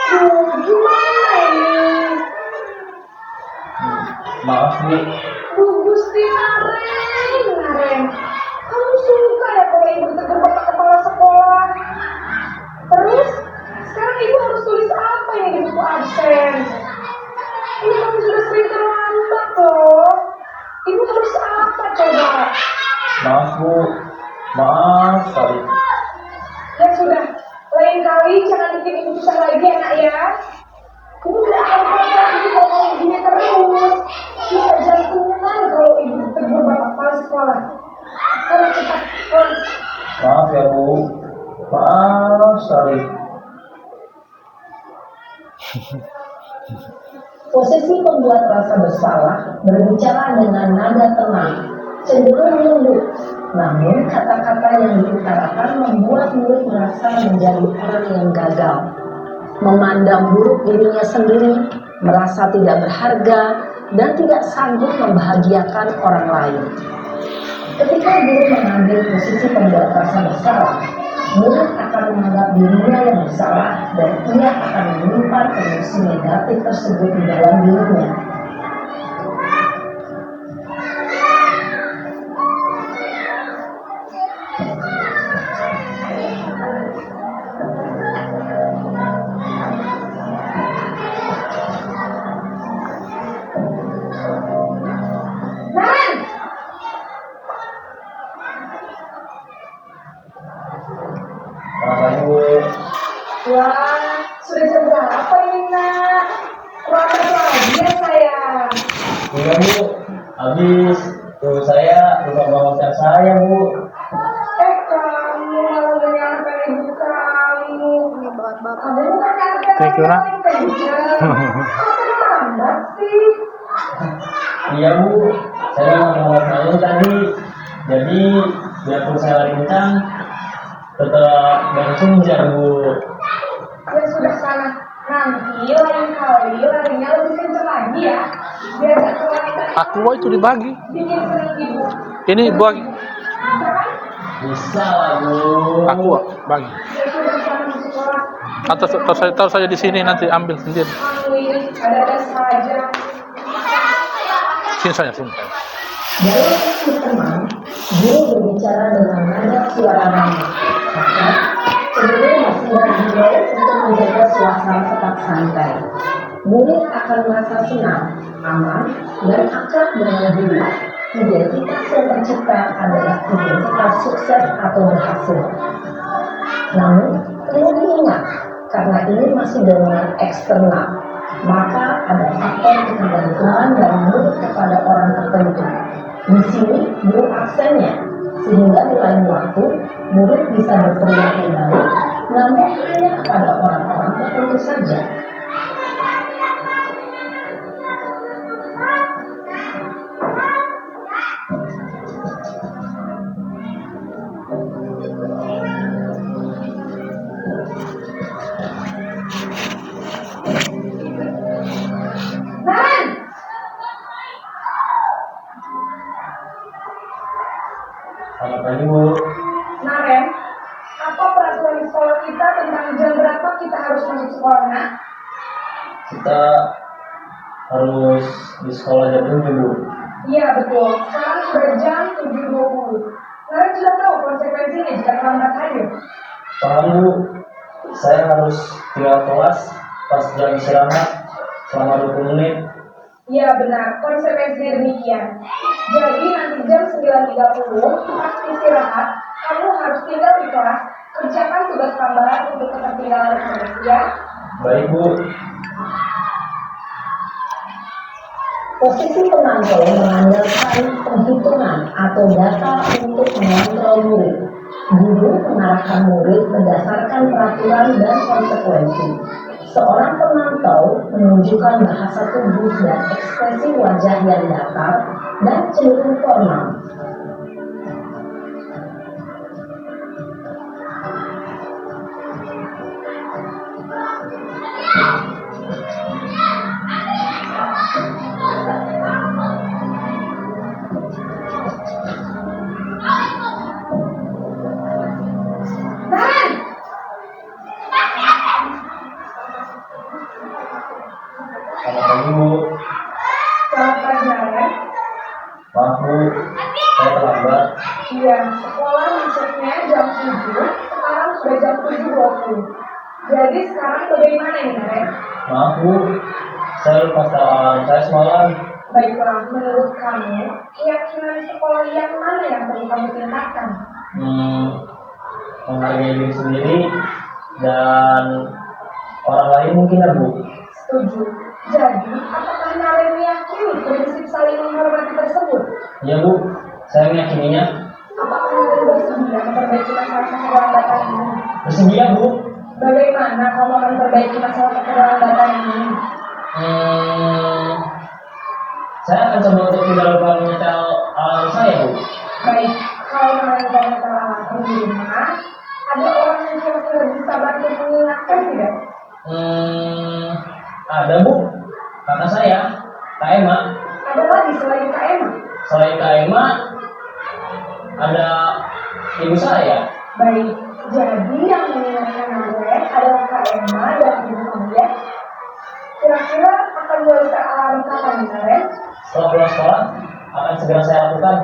Duh, gimana ini? Maaf, Bu. Bu Gusti Naren, kamu suka ya kalau ibu ditegur bapak kepala sekolah? Terus, sekarang ibu harus tulis apa yang di buku absen? Ini kamu sudah sering terlambat loh. Ibu harus apa coba? Maaf, Bu. Maaf sekali. Ya sudah, lain lain kali jangan bikin ibu susah lagi ya nak ya. Ibu tidak akan pernah lagi ngomong gini terus. Bisa jantungan kalau ibu tegur bapak kepala sekolah. Kalau kita kelas. Maaf ya Bu, maaf sekali. Posisi pembuat rasa bersalah berbicara dengan nada tenang, cenderung lembut. Namun kata-kata yang diutarakan membuat murid merasa menjadi orang yang gagal, memandang buruk dirinya sendiri, merasa tidak berharga, dan tidak sanggup membahagiakan orang lain. Ketika guru mengambil posisi pembuat rasa bersalah, murid akan menganggap dirinya yang bersalah dan ia akan menyimpan emosi negatif tersebut di dalam dirinya. Selamat pagi Bu. Wah, sudah jam berapa ini nak? Terlambat lagi ya sayang. Iya Bu, habis tuh saya lupa bawa motor saya Bu. Kamu malah menyalahkan ibu kamu. Kamu bukan anak yang Thank you, Nak. paling kencang. Kok terlambat sih? Iya Bu, saya mau malu tadi. Jadi biarpun saya lari kencang, tetap berkejar Bu. Ya sudah sana. Nanti lain kali larinya lebih kencang lagi ya. Biar gak kelewatan. Aqua itu dibagi. Bikin seneng ibu. Ini bagi. Bisa lah Bu. Aqua bagi. Ya sudah sana masuk kelas. Atau saya taruh saja di sini nanti ambil sendiri. Kamu ini ada-ada saja. Sini saja, sini. Dalam sesi tenang, guru berbicara dengan nada suara ramah. Maka, cenderung masih bergurau untuk menjaga suasana tetap santai. Murid akan merasa senang, aman, dan akrab dengan guru. Identitas yang tercipta adalah identitas sukses atau berhasil. Namun, perlu diingat, karena ini masih dorongan eksternal, maka ada faktor ketergantungan dari murid kepada orang tertentu. Di sini guru absennya, sehingga di lain waktu murid bisa berteriak kembali, namun hanya kepada orang-orang tertentu saja. Selamat pagi Bu. Nah Ren, apa peraturan di sekolah kita tentang jam berapa kita harus masuk sekolah nak? Kita harus di sekolah jam 7 Bu. Iya betul, sekarang sudah jam 7.20. Kalian sudah tahu konsekuensinya jika terlambat hadir? Paham Bu, saya harus tinggal kelas pas jam istirahat selama 20 menit. Iya benar, konsekuensinya demikian. Jadi nanti jam 9.30 pas istirahat, kamu harus tinggal di kelas, kerjakan tugas tambahan untuk ketertinggalan tersebut ya. Baik Bu. Posisi pemantau mengandalkan penghitungan atau data untuk mengontrol murid. Guru mengarahkan murid berdasarkan peraturan dan konsekuensi. Seorang pemantau menunjukkan bahasa tubuh dan ekspresi wajah yang datar dan cenderung formal. Selamat pagi Bu. Selamat pagi Nara. Maaf Bu, saya terlambat. Iya, sekolah masuknya jam 7, sekarang sudah jam 7.20. Jadi sekarang bagaimana ini Nara? Maaf Bu, saya lupa soal saya semalam. Baiklah, menurut kamu, keyakinan sekolah yang mana yang perlu kamu tingkatkan? Menghargai diri sendiri dan orang lain mungkin ya Bu. Setuju. Jadi, apakah Naren meyakini prinsip saling menghormati tersebut? Iya Bu, saya meyakininya. Apakah Naren bersedia memperbaiki masalah keterlambatan ini? Bersedia Bu. Bagaimana kamu akan memperbaiki masalah keterlambatan ini? Saya akan coba untuk tidak lupa menyetel alarm saya Bu. Baik, kalau Naren dan alarm di rumah, ada orang yang kira-kira bisa bantu mengingatkan tidak? Ada Bu, kakak saya, Kak Emma. Ada lagi selain Kak Emma? Selain Kak Emma, ada ibu saya. Baik, jadi yang mengingatkan Naren adalah Kak Emma dan ibu kamu ya. Kira-kira akan mulai alarm kapan Naren? Setelah pulang sekolah, akan segera saya lakukan.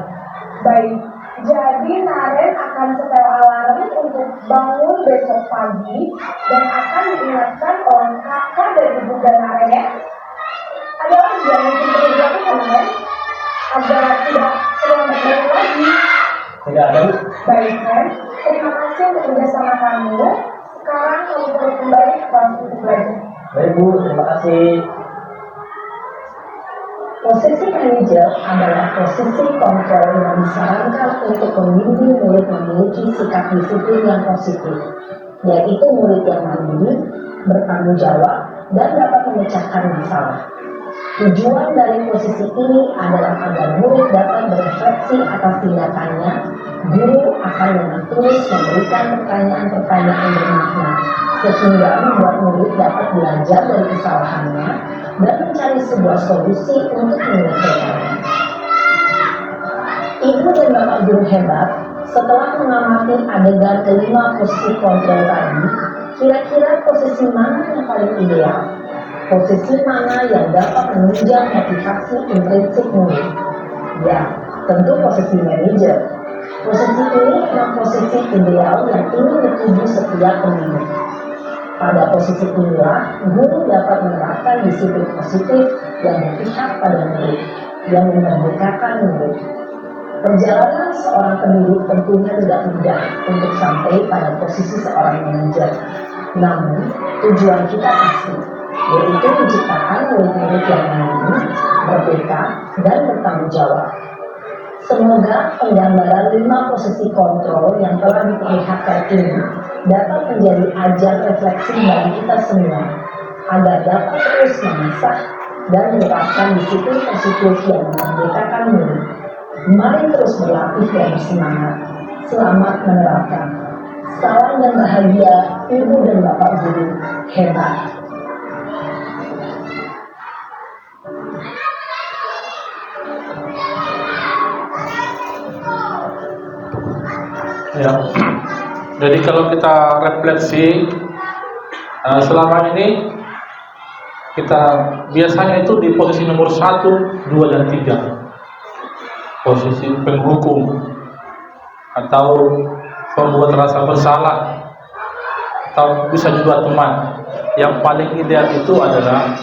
Baik, jadi Naren akan setel alarm untuk bangun besok pagi dan akan diingatkan oleh kakak dan ibu dan Naren ya. Ada lagi yang mungkin perlu dilakukan Naren? Agar tidak terlambat bangun lagi. Tidak ada Bu. Baik Naren, terima kasih untuk kerjasama kamu. Sekarang kamu perlu kembali ke kelas untuk belajar. Baik Bu, terima kasih. Posisi manajer adalah posisi kontrol yang disarankan untuk membimbing murid memiliki sikap disiplin yang positif, yaitu murid yang mandiri, bertanggung jawab, dan dapat memecahkan masalah. Tujuan dari posisi ini adalah agar murid dapat berefleksi atas tindakannya. Guru akan dengan terus memberikan pertanyaan-pertanyaan bermakna, sehingga membuat murid dapat belajar dari kesalahannya dan mencari sebuah solusi untuk menyelesaikannya. Ibu dan Bapak guru hebat, setelah mengamati adegan kelima posisi kontrol tadi, kira-kira posisi mana yang paling ideal? Posisi mana yang dapat menunjang motivasi intrinsik murid? Ya, tentu posisi manajer. Posisi ini memang posisi ideal yang ingin dituju setiap pendidik. Pada posisi inilah, guru dapat menerapkan disiplin positif yang berpihak pada murid, yang memerdekakan murid. Perjalanan seorang pendidik tentunya tidak mudah untuk sampai pada posisi seorang manajer. Namun, tujuan kita pasti, yaitu menciptakan murid-murid yang mandiri, merdeka, dan bertanggung jawab. Semoga penggambaran 5 posisi kontrol yang telah diperlihatkan ini dapat menjadi ajar refleksi bagi kita semua, agar dapat terus mengasah dan menerapkan disiplin positif yang memerdekakan murid. Mari terus berlatih dan bersemangat. Selamat menerapkan. Salam dan bahagia Ibu dan Bapak guru hebat. Ya. Jadi kalau kita refleksi selama ini kita biasanya itu di posisi nomor 1, 2, dan 3, posisi penghukum atau pembuat rasa bersalah atau bisa juga teman. Yang paling ideal itu adalah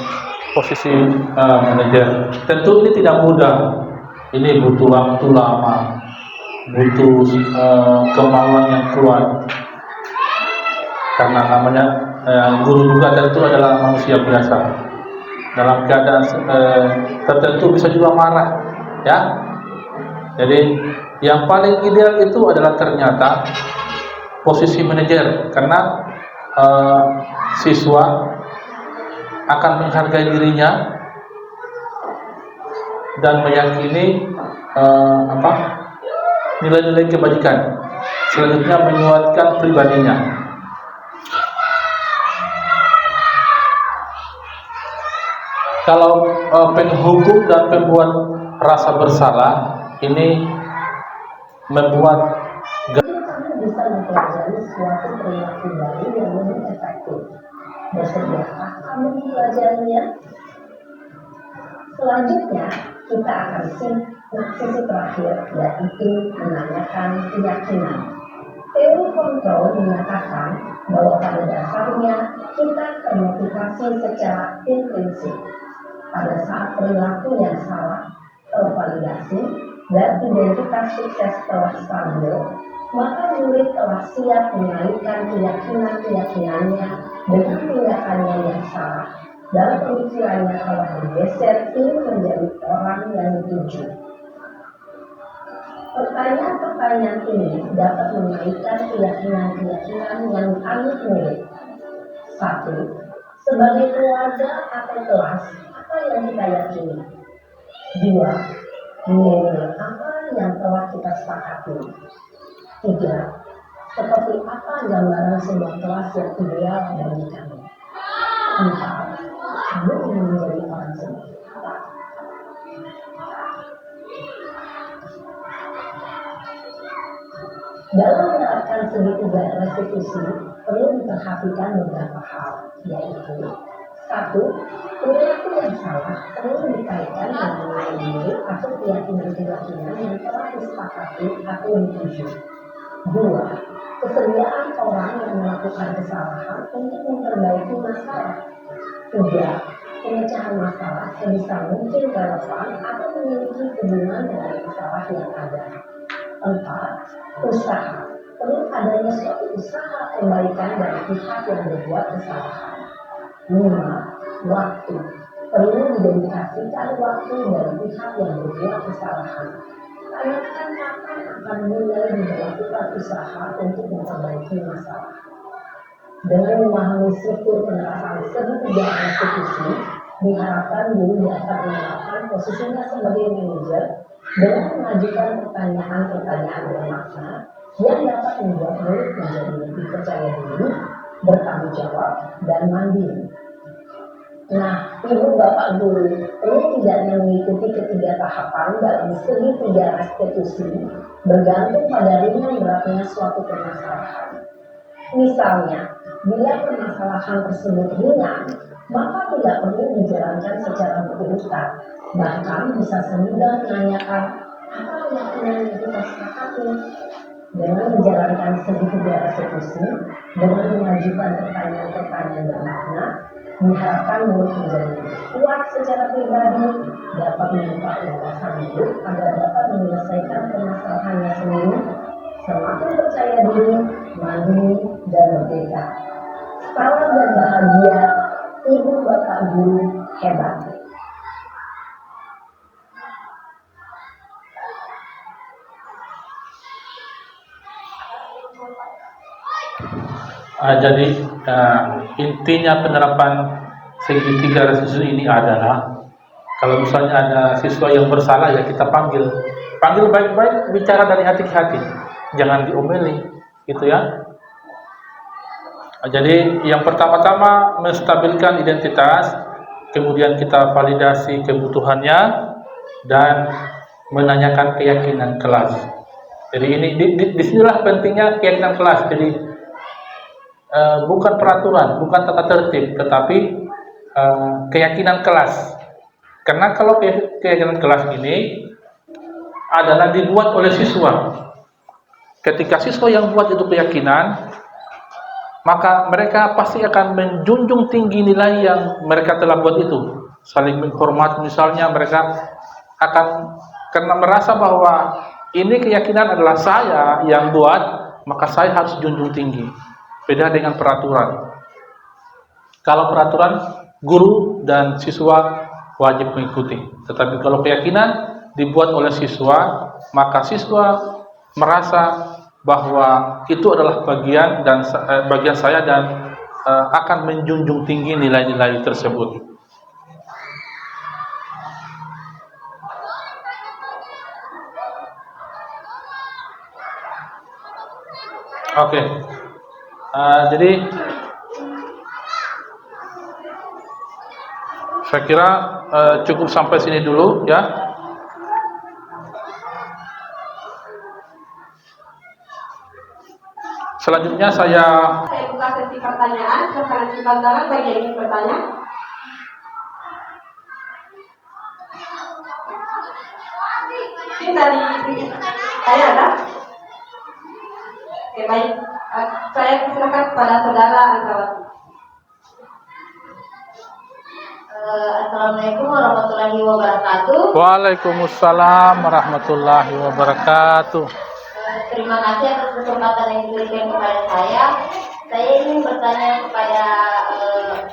posisi manajer. Tentu ini tidak mudah, ini butuh waktu lama, butuh kemauan yang kuat, karena namanya guru juga tentu adalah manusia biasa, dalam keadaan tertentu bisa juga marah ya. Jadi yang paling ideal itu adalah ternyata posisi manajer, karena siswa akan menghargai dirinya dan meyakini nilai-nilai kebajikan, selanjutnya menguatkan pribadinya. Kalau penghukum dan pembuat rasa bersalah ini membuat Kami bisa mempelajari suatu perilaku baru yang lebih efektif. Bersediakah kamu mempelajarinya? Selanjutnya, kita akan sisi terakhir, yaitu menanyakan keyakinan. Teori kontrol menyatakan bahwa pada dasarnya kita termotivasi secara intrinsik. Pada saat perilaku yang salah tervalidasi dan identitas sukses telah stabil, maka murid telah siap mengalihkan keyakinan-keyakinannya dengan tindakannya yang salah. Dalam pemikirannya telah bergeser ingin menjadi orang yang dituju. Pertanyaan-pertanyaan ini dapat mengaitkan keyakinan-keyakinan yang anut murid. 1. Sebagai keluarga atau kelas, apa yang kita yakini? 2. Nilai apa yang telah kita sepakati? 3. Seperti apa gambaran sebuah kelas yang ideal bagi kami? 4. Kamu ingin menjadi orang seperti apa? Dalam menerapkan segitiga restitusi, perlu diperhatikan beberapa hal, yaitu 1. Perilaku yang salah perlu dikaitkan dengan nilai-nilai atau keyakinan-keyakinan yang telah disepakati atau dituju. 2. Kesediaan orang yang melakukan kesalahan untuk memperbaiki masalah. 3. Pemecahan masalah sebisa mungkin relevan atau memiliki hubungan dengan masalah yang ada. 4. Usaha. Perlu adanya suatu usaha perbaikan dari pihak yang berbuat kesalahan. 5. Waktu. Perlu didedikasikan waktu dari pihak yang berbuat kesalahan. Tanyakan kapan akan mulai dilakukan usaha untuk memperbaiki masalah. Dengan memahami struktur penerapan segitiga restitusi, diharapkan guru dapat menerapkan posisinya sebagai manajer dengan mengajukan pertanyaan-pertanyaan bermakna yang dapat membuat murid menjadi lebih percaya diri, bertanggung jawab, dan mandiri. Nah, Ibu Bapak Guru perlu tidaknya mengikuti ketiga tahapan dalam segitiga restitusi bergantung pada ringan beratnya suatu permasalahan. Misalnya, bila permasalahan tersebut ringan, maka tidak perlu dijalankan secara berurutan. Bahkan bisa semudah menanyakan apa keyakinan yang kita sepakati. Dengan menjalankan segitiga restitusi, dengan mengajukan pertanyaan-pertanyaan bermakna, diharapkan murid menjadi kuat secara pribadi, dapat membuka wawasan hidup agar dapat menyelesaikan permasalahannya sendiri, semakin percaya diri, mandiri, dan merdeka. Salam dan bahagia, Ibu Bapak Guru hebat. Jadi intinya penerapan segitiga restitusi ini adalah kalau misalnya ada siswa yang bersalah ya kita panggil baik-baik, bicara dari hati ke hati, jangan diomeli, gitu ya. Jadi yang pertama-tama menstabilkan identitas, kemudian kita validasi kebutuhannya dan menanyakan keyakinan kelas. Jadi ini disinilah pentingnya keyakinan kelas. Jadi bukan peraturan, bukan tata tertib, tetapi keyakinan kelas. Karena kalau keyakinan kelas ini adalah dibuat oleh siswa. Ketika siswa yang buat itu keyakinan, maka mereka pasti akan menjunjung tinggi nilai yang mereka telah buat itu. Saling menghormat, misalnya mereka akan karena merasa bahwa ini keyakinan adalah saya yang buat, maka saya harus junjung tinggi. Beda dengan peraturan. Kalau peraturan, guru dan siswa wajib mengikuti. Tetapi kalau keyakinan dibuat oleh siswa, maka siswa merasa bahwa itu adalah bagian saya dan akan menjunjung tinggi nilai-nilai tersebut. Oke. Jadi saya kira cukup sampai sini dulu ya. Selanjutnya saya buka sesi pertanyaan. Silakan angkat tangan bagi yang ingin bertanya. Mungkin dari saya ada. Oke, baik. Saya persilakan kepada saudara Antrawati. Assalamualaikum warahmatullahi wabarakatuh. Waalaikumsalam warahmatullahi wabarakatuh. terima kasih atas kesempatan yang diberikan kepada saya. Saya ingin bertanya kepada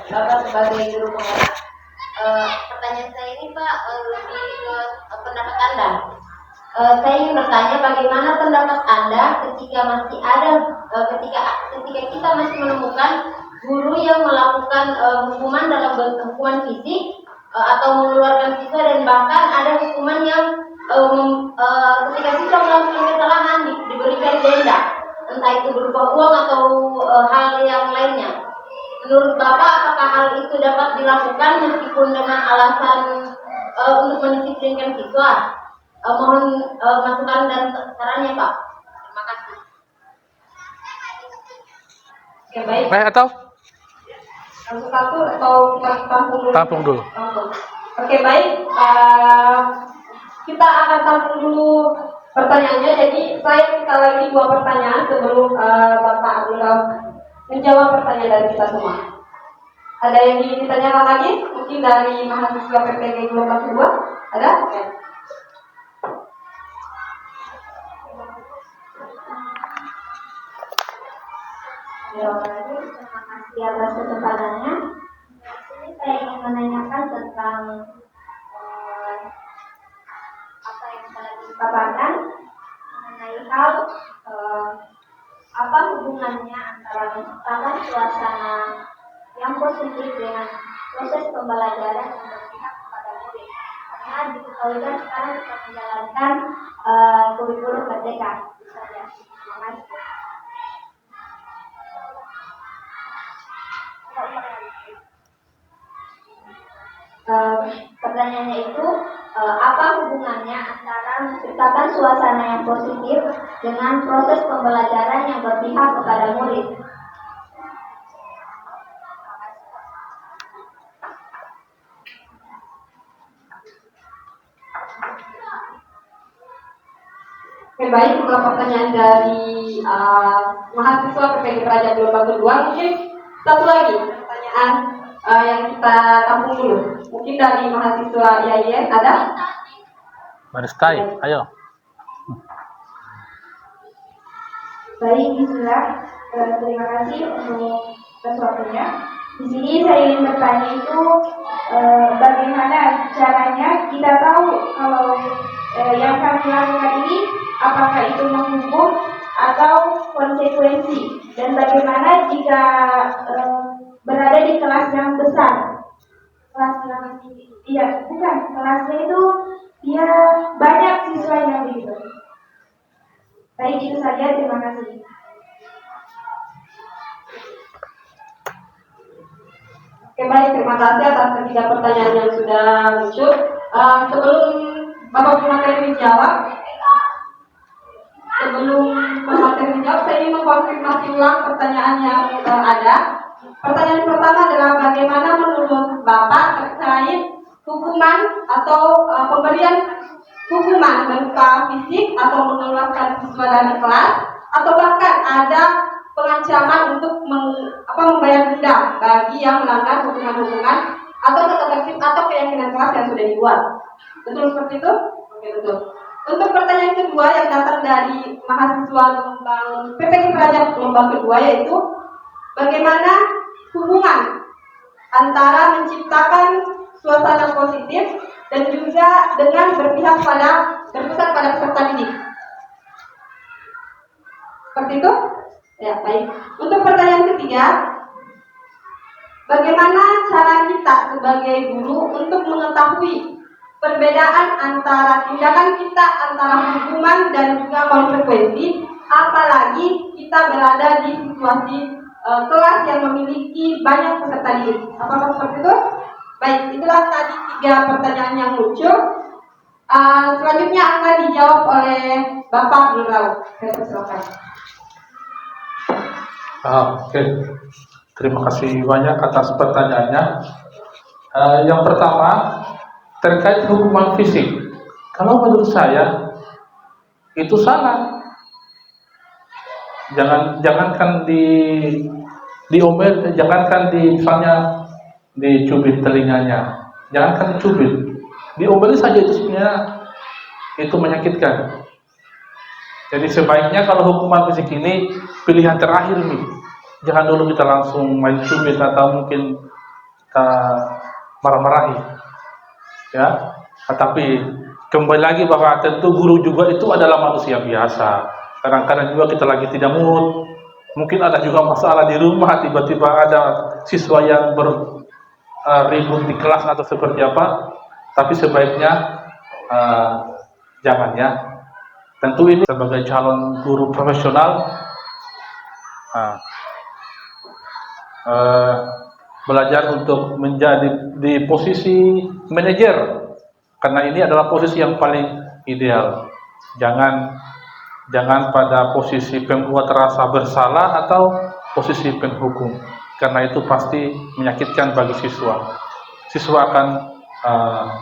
Bapak sebagai juru pengarah. Pertanyaan saya ini Pak lebih ke pendapat Anda. Saya ingin bertanya bagaimana pendapat Anda ketika masih ada ketika kita masih menemukan guru yang melakukan hukuman dalam bentuk hukuman fisik atau mengeluarkan siswa, dan bahkan ada hukuman yang ketika siswa melakukan kesalahan diberikan denda, entah itu berupa uang atau hal yang lainnya. Menurut Bapak, apakah hal itu dapat dilakukan meskipun dengan alasan untuk mendisiplinkan siswa? Mohon masukan dan sarannya, Pak. Terima kasih. Oke, baik. Baik atau? Satu atau kita tampung dulu? Tampung dulu. Tampung. Oke, baik. Kita akan tampung dulu pertanyaannya. Jadi saya minta lagi 2 pertanyaan sebelum Bapak Abdullah menjawab pertanyaan dari kita semua. Ada yang ingin ditanyakan lagi? Mungkin dari mahasiswa PPG Gelombang Kedua? Ada? Oke. Terima kasih atas kesempatannya. Di sini saya ingin menanyakan tentang apa yang telah dipaparkan mengenai hal apa hubungannya antara menciptakan suasana yang positif dengan proses pembelajaran yang berpihak kepada murid. Karena diketahui kan sekarang kita menjalankan kurikulum merdeka. Itu saja. Terima kasih. Pertanyaannya itu apa hubungannya antara menciptakan suasana yang positif dengan proses pembelajaran yang berpihak kepada murid? Oke, baik, dua pertanyaan dari mahasiswa PPG Praja Gelombang Kedua. Mungkin satu lagi pertanyaan yang kita tampung dulu. Mungkin dari mahasiswa IAIN ada? Maristai, ayo. Baik, bismillah. Terima kasih untuk sesuatunya. Di sini saya ingin bertanya itu bagaimana caranya kita tahu kalau yang kami lakukan ini apakah itu menghukum atau konsekuensi, dan bagaimana jika berada di kelas yang besar, kelas yang bukan kelasnya itu dia banyak siswanya begitu. Baik, itu saja, terima kasih. Oke, baik, terima kasih atas ketiga pertanyaan yang sudah muncul. Sebelum Bapak Pemateri menjawab, saya ingin mengkonfirmasi ulang pertanyaan yang ada. Pertanyaan pertama adalah bagaimana menurut Bapak terkait hukuman atau pemberian hukuman berupa fisik atau mengeluarkan siswa dari kelas, atau bahkan ada pengancaman untuk membayar denda bagi yang melanggar hukuman-hukuman atau tata tertib atau keyakinan kelas yang sudah dibuat. Betul seperti itu? Oke, betul. Untuk pertanyaan kedua yang datang dari mahasiswa gelombang PPG Praja Gelombang Kedua, yaitu bagaimana hubungan antara menciptakan suasana positif dan juga dengan berpusat pada peserta didik. Seperti itu? Ya, baik. Untuk pertanyaan ketiga, bagaimana cara kita sebagai guru untuk mengetahui perbedaan antara tindakan kita antara hukuman dan juga konsekuensi, apalagi kita berada di situasi kelas yang memiliki banyak peserta didik. Apakah seperti itu? Baik, itulah tadi 3 pertanyaan yang muncul. Selanjutnya akan dijawab oleh Bapak Nurul. Saya persilakan. Oke, terima kasih banyak atas pertanyaannya. Yang pertama terkait hukuman fisik. Kalau menurut saya itu salah. Jangankan diomel, jangankan misalnya dicubit telinganya, jangankan dicubit, diomeli saja itu sebenarnya itu menyakitkan. Jadi sebaiknya kalau hukuman fisik ini pilihan terakhir nih. Jangan dulu kita langsung main cubit atau mungkin kita marah-marahi. Ya, tetapi kembali lagi bahwa tentu guru juga itu adalah manusia biasa. Kadang-kadang juga kita lagi tidak mood. Mungkin ada juga masalah di rumah, tiba-tiba ada siswa yang ribut di kelas atau seperti apa. Tapi sebaiknya jangan ya. Tentu ini sebagai calon guru profesional belajar untuk menjadi di posisi manajer, karena ini adalah posisi yang paling ideal. Jangan pada posisi pembuat rasa bersalah atau posisi penghukum, karena itu pasti menyakitkan bagi siswa. Siswa akan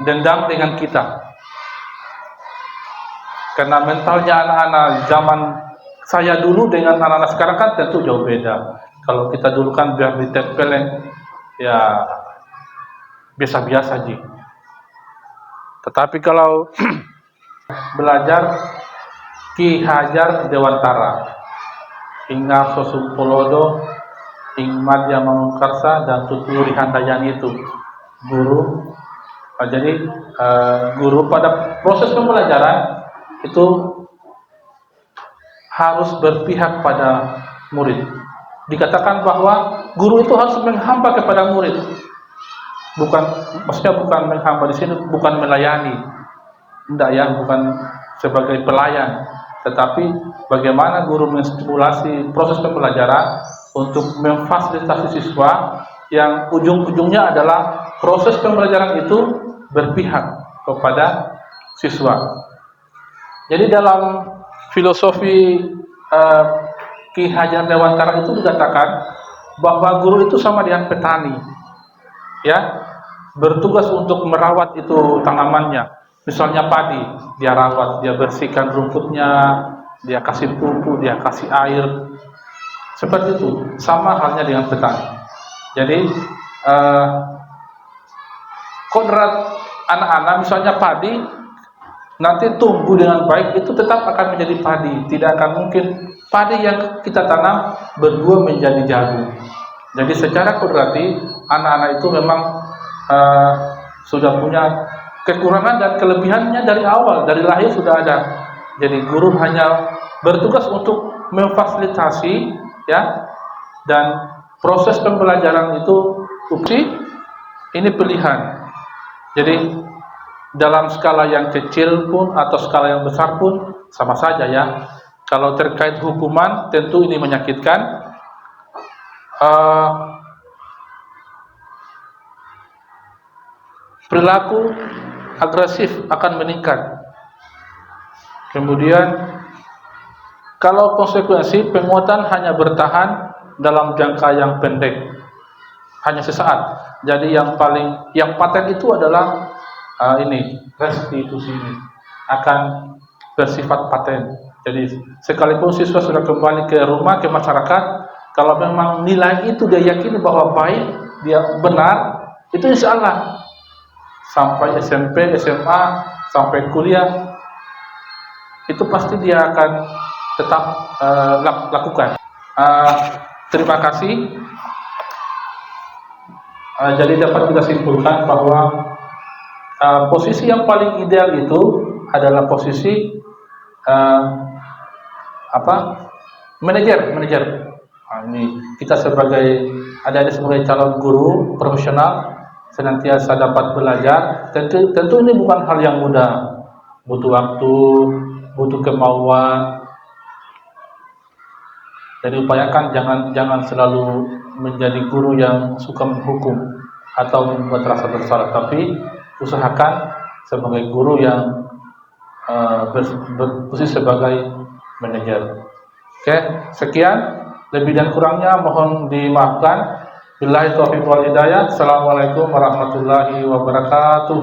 dendam dengan kita. Karena mentalnya anak-anak zaman saya dulu dengan anak-anak sekarang kan tentu jauh beda. Kalau kita dulu kan biar ditempelin ya biasa-biasa aja. Tetapi kalau belajar Ki Hajar Dewantara, Ingar Sosupolodo, Ingmad yang Mengkarsa, dan Tuturi Handayani itu guru. Jadi guru pada proses pembelajaran itu harus berpihak pada murid. Dikatakan bahwa guru itu harus menghamba kepada murid. Maksudnya bukan menghamba di sini, bukan melayani. Tidak ya, bukan sebagai pelayan. Tetapi bagaimana guru menstimulasi proses pembelajaran untuk memfasilitasi siswa yang ujung-ujungnya adalah proses pembelajaran itu berpihak kepada siswa. Jadi dalam filosofi Ki Hajar Dewantara itu dikatakan bahwa guru itu sama dengan petani, ya, bertugas untuk merawat itu tanamannya. Misalnya padi, dia rawat, dia bersihkan rumputnya, dia kasih pupuk, dia kasih air, seperti itu. Sama halnya dengan petani. Jadi kodrat anak-anak, misalnya padi, nanti tumbuh dengan baik itu tetap akan menjadi padi. Tidak akan mungkin padi yang kita tanam berdua menjadi jagung. Jadi secara kodrati anak-anak itu memang sudah punya kekurangan dan kelebihannya dari awal, dari lahir sudah ada. Jadi guru hanya bertugas untuk memfasilitasi ya, dan proses pembelajaran itu ini pilihan. Jadi dalam skala yang kecil pun atau skala yang besar pun sama saja ya. Kalau terkait hukuman tentu ini menyakitkan. Perilaku agresif akan meningkat. Kemudian kalau konsekuensi penguatan hanya bertahan dalam jangka yang pendek, hanya sesaat. Jadi yang paten itu adalah restitusi ini akan bersifat paten. Jadi sekalipun siswa sudah kembali ke rumah, ke masyarakat, kalau memang nilai itu dia yakini bahwa baik, dia benar, itu insya Allah sampai SMP, SMA, sampai kuliah, itu pasti dia akan tetap lakukan. Terima kasih. Jadi dapat kita simpulkan bahwa posisi yang paling ideal itu adalah posisi manajer. Ini kita sebagai calon guru profesional senantiasa dapat belajar. Tentu ini bukan hal yang mudah, butuh waktu, butuh kemauan. Jadi upayakan jangan selalu menjadi guru yang suka menghukum atau membuat rasa bersalah, tapi usahakan sebagai guru yang berposisi sebagai manajer. Oke, sekian. Lebih dan kurangnya mohon dimaafkan. Billahi taufiq wal hidayah. Assalamualaikum warahmatullahi wabarakatuh.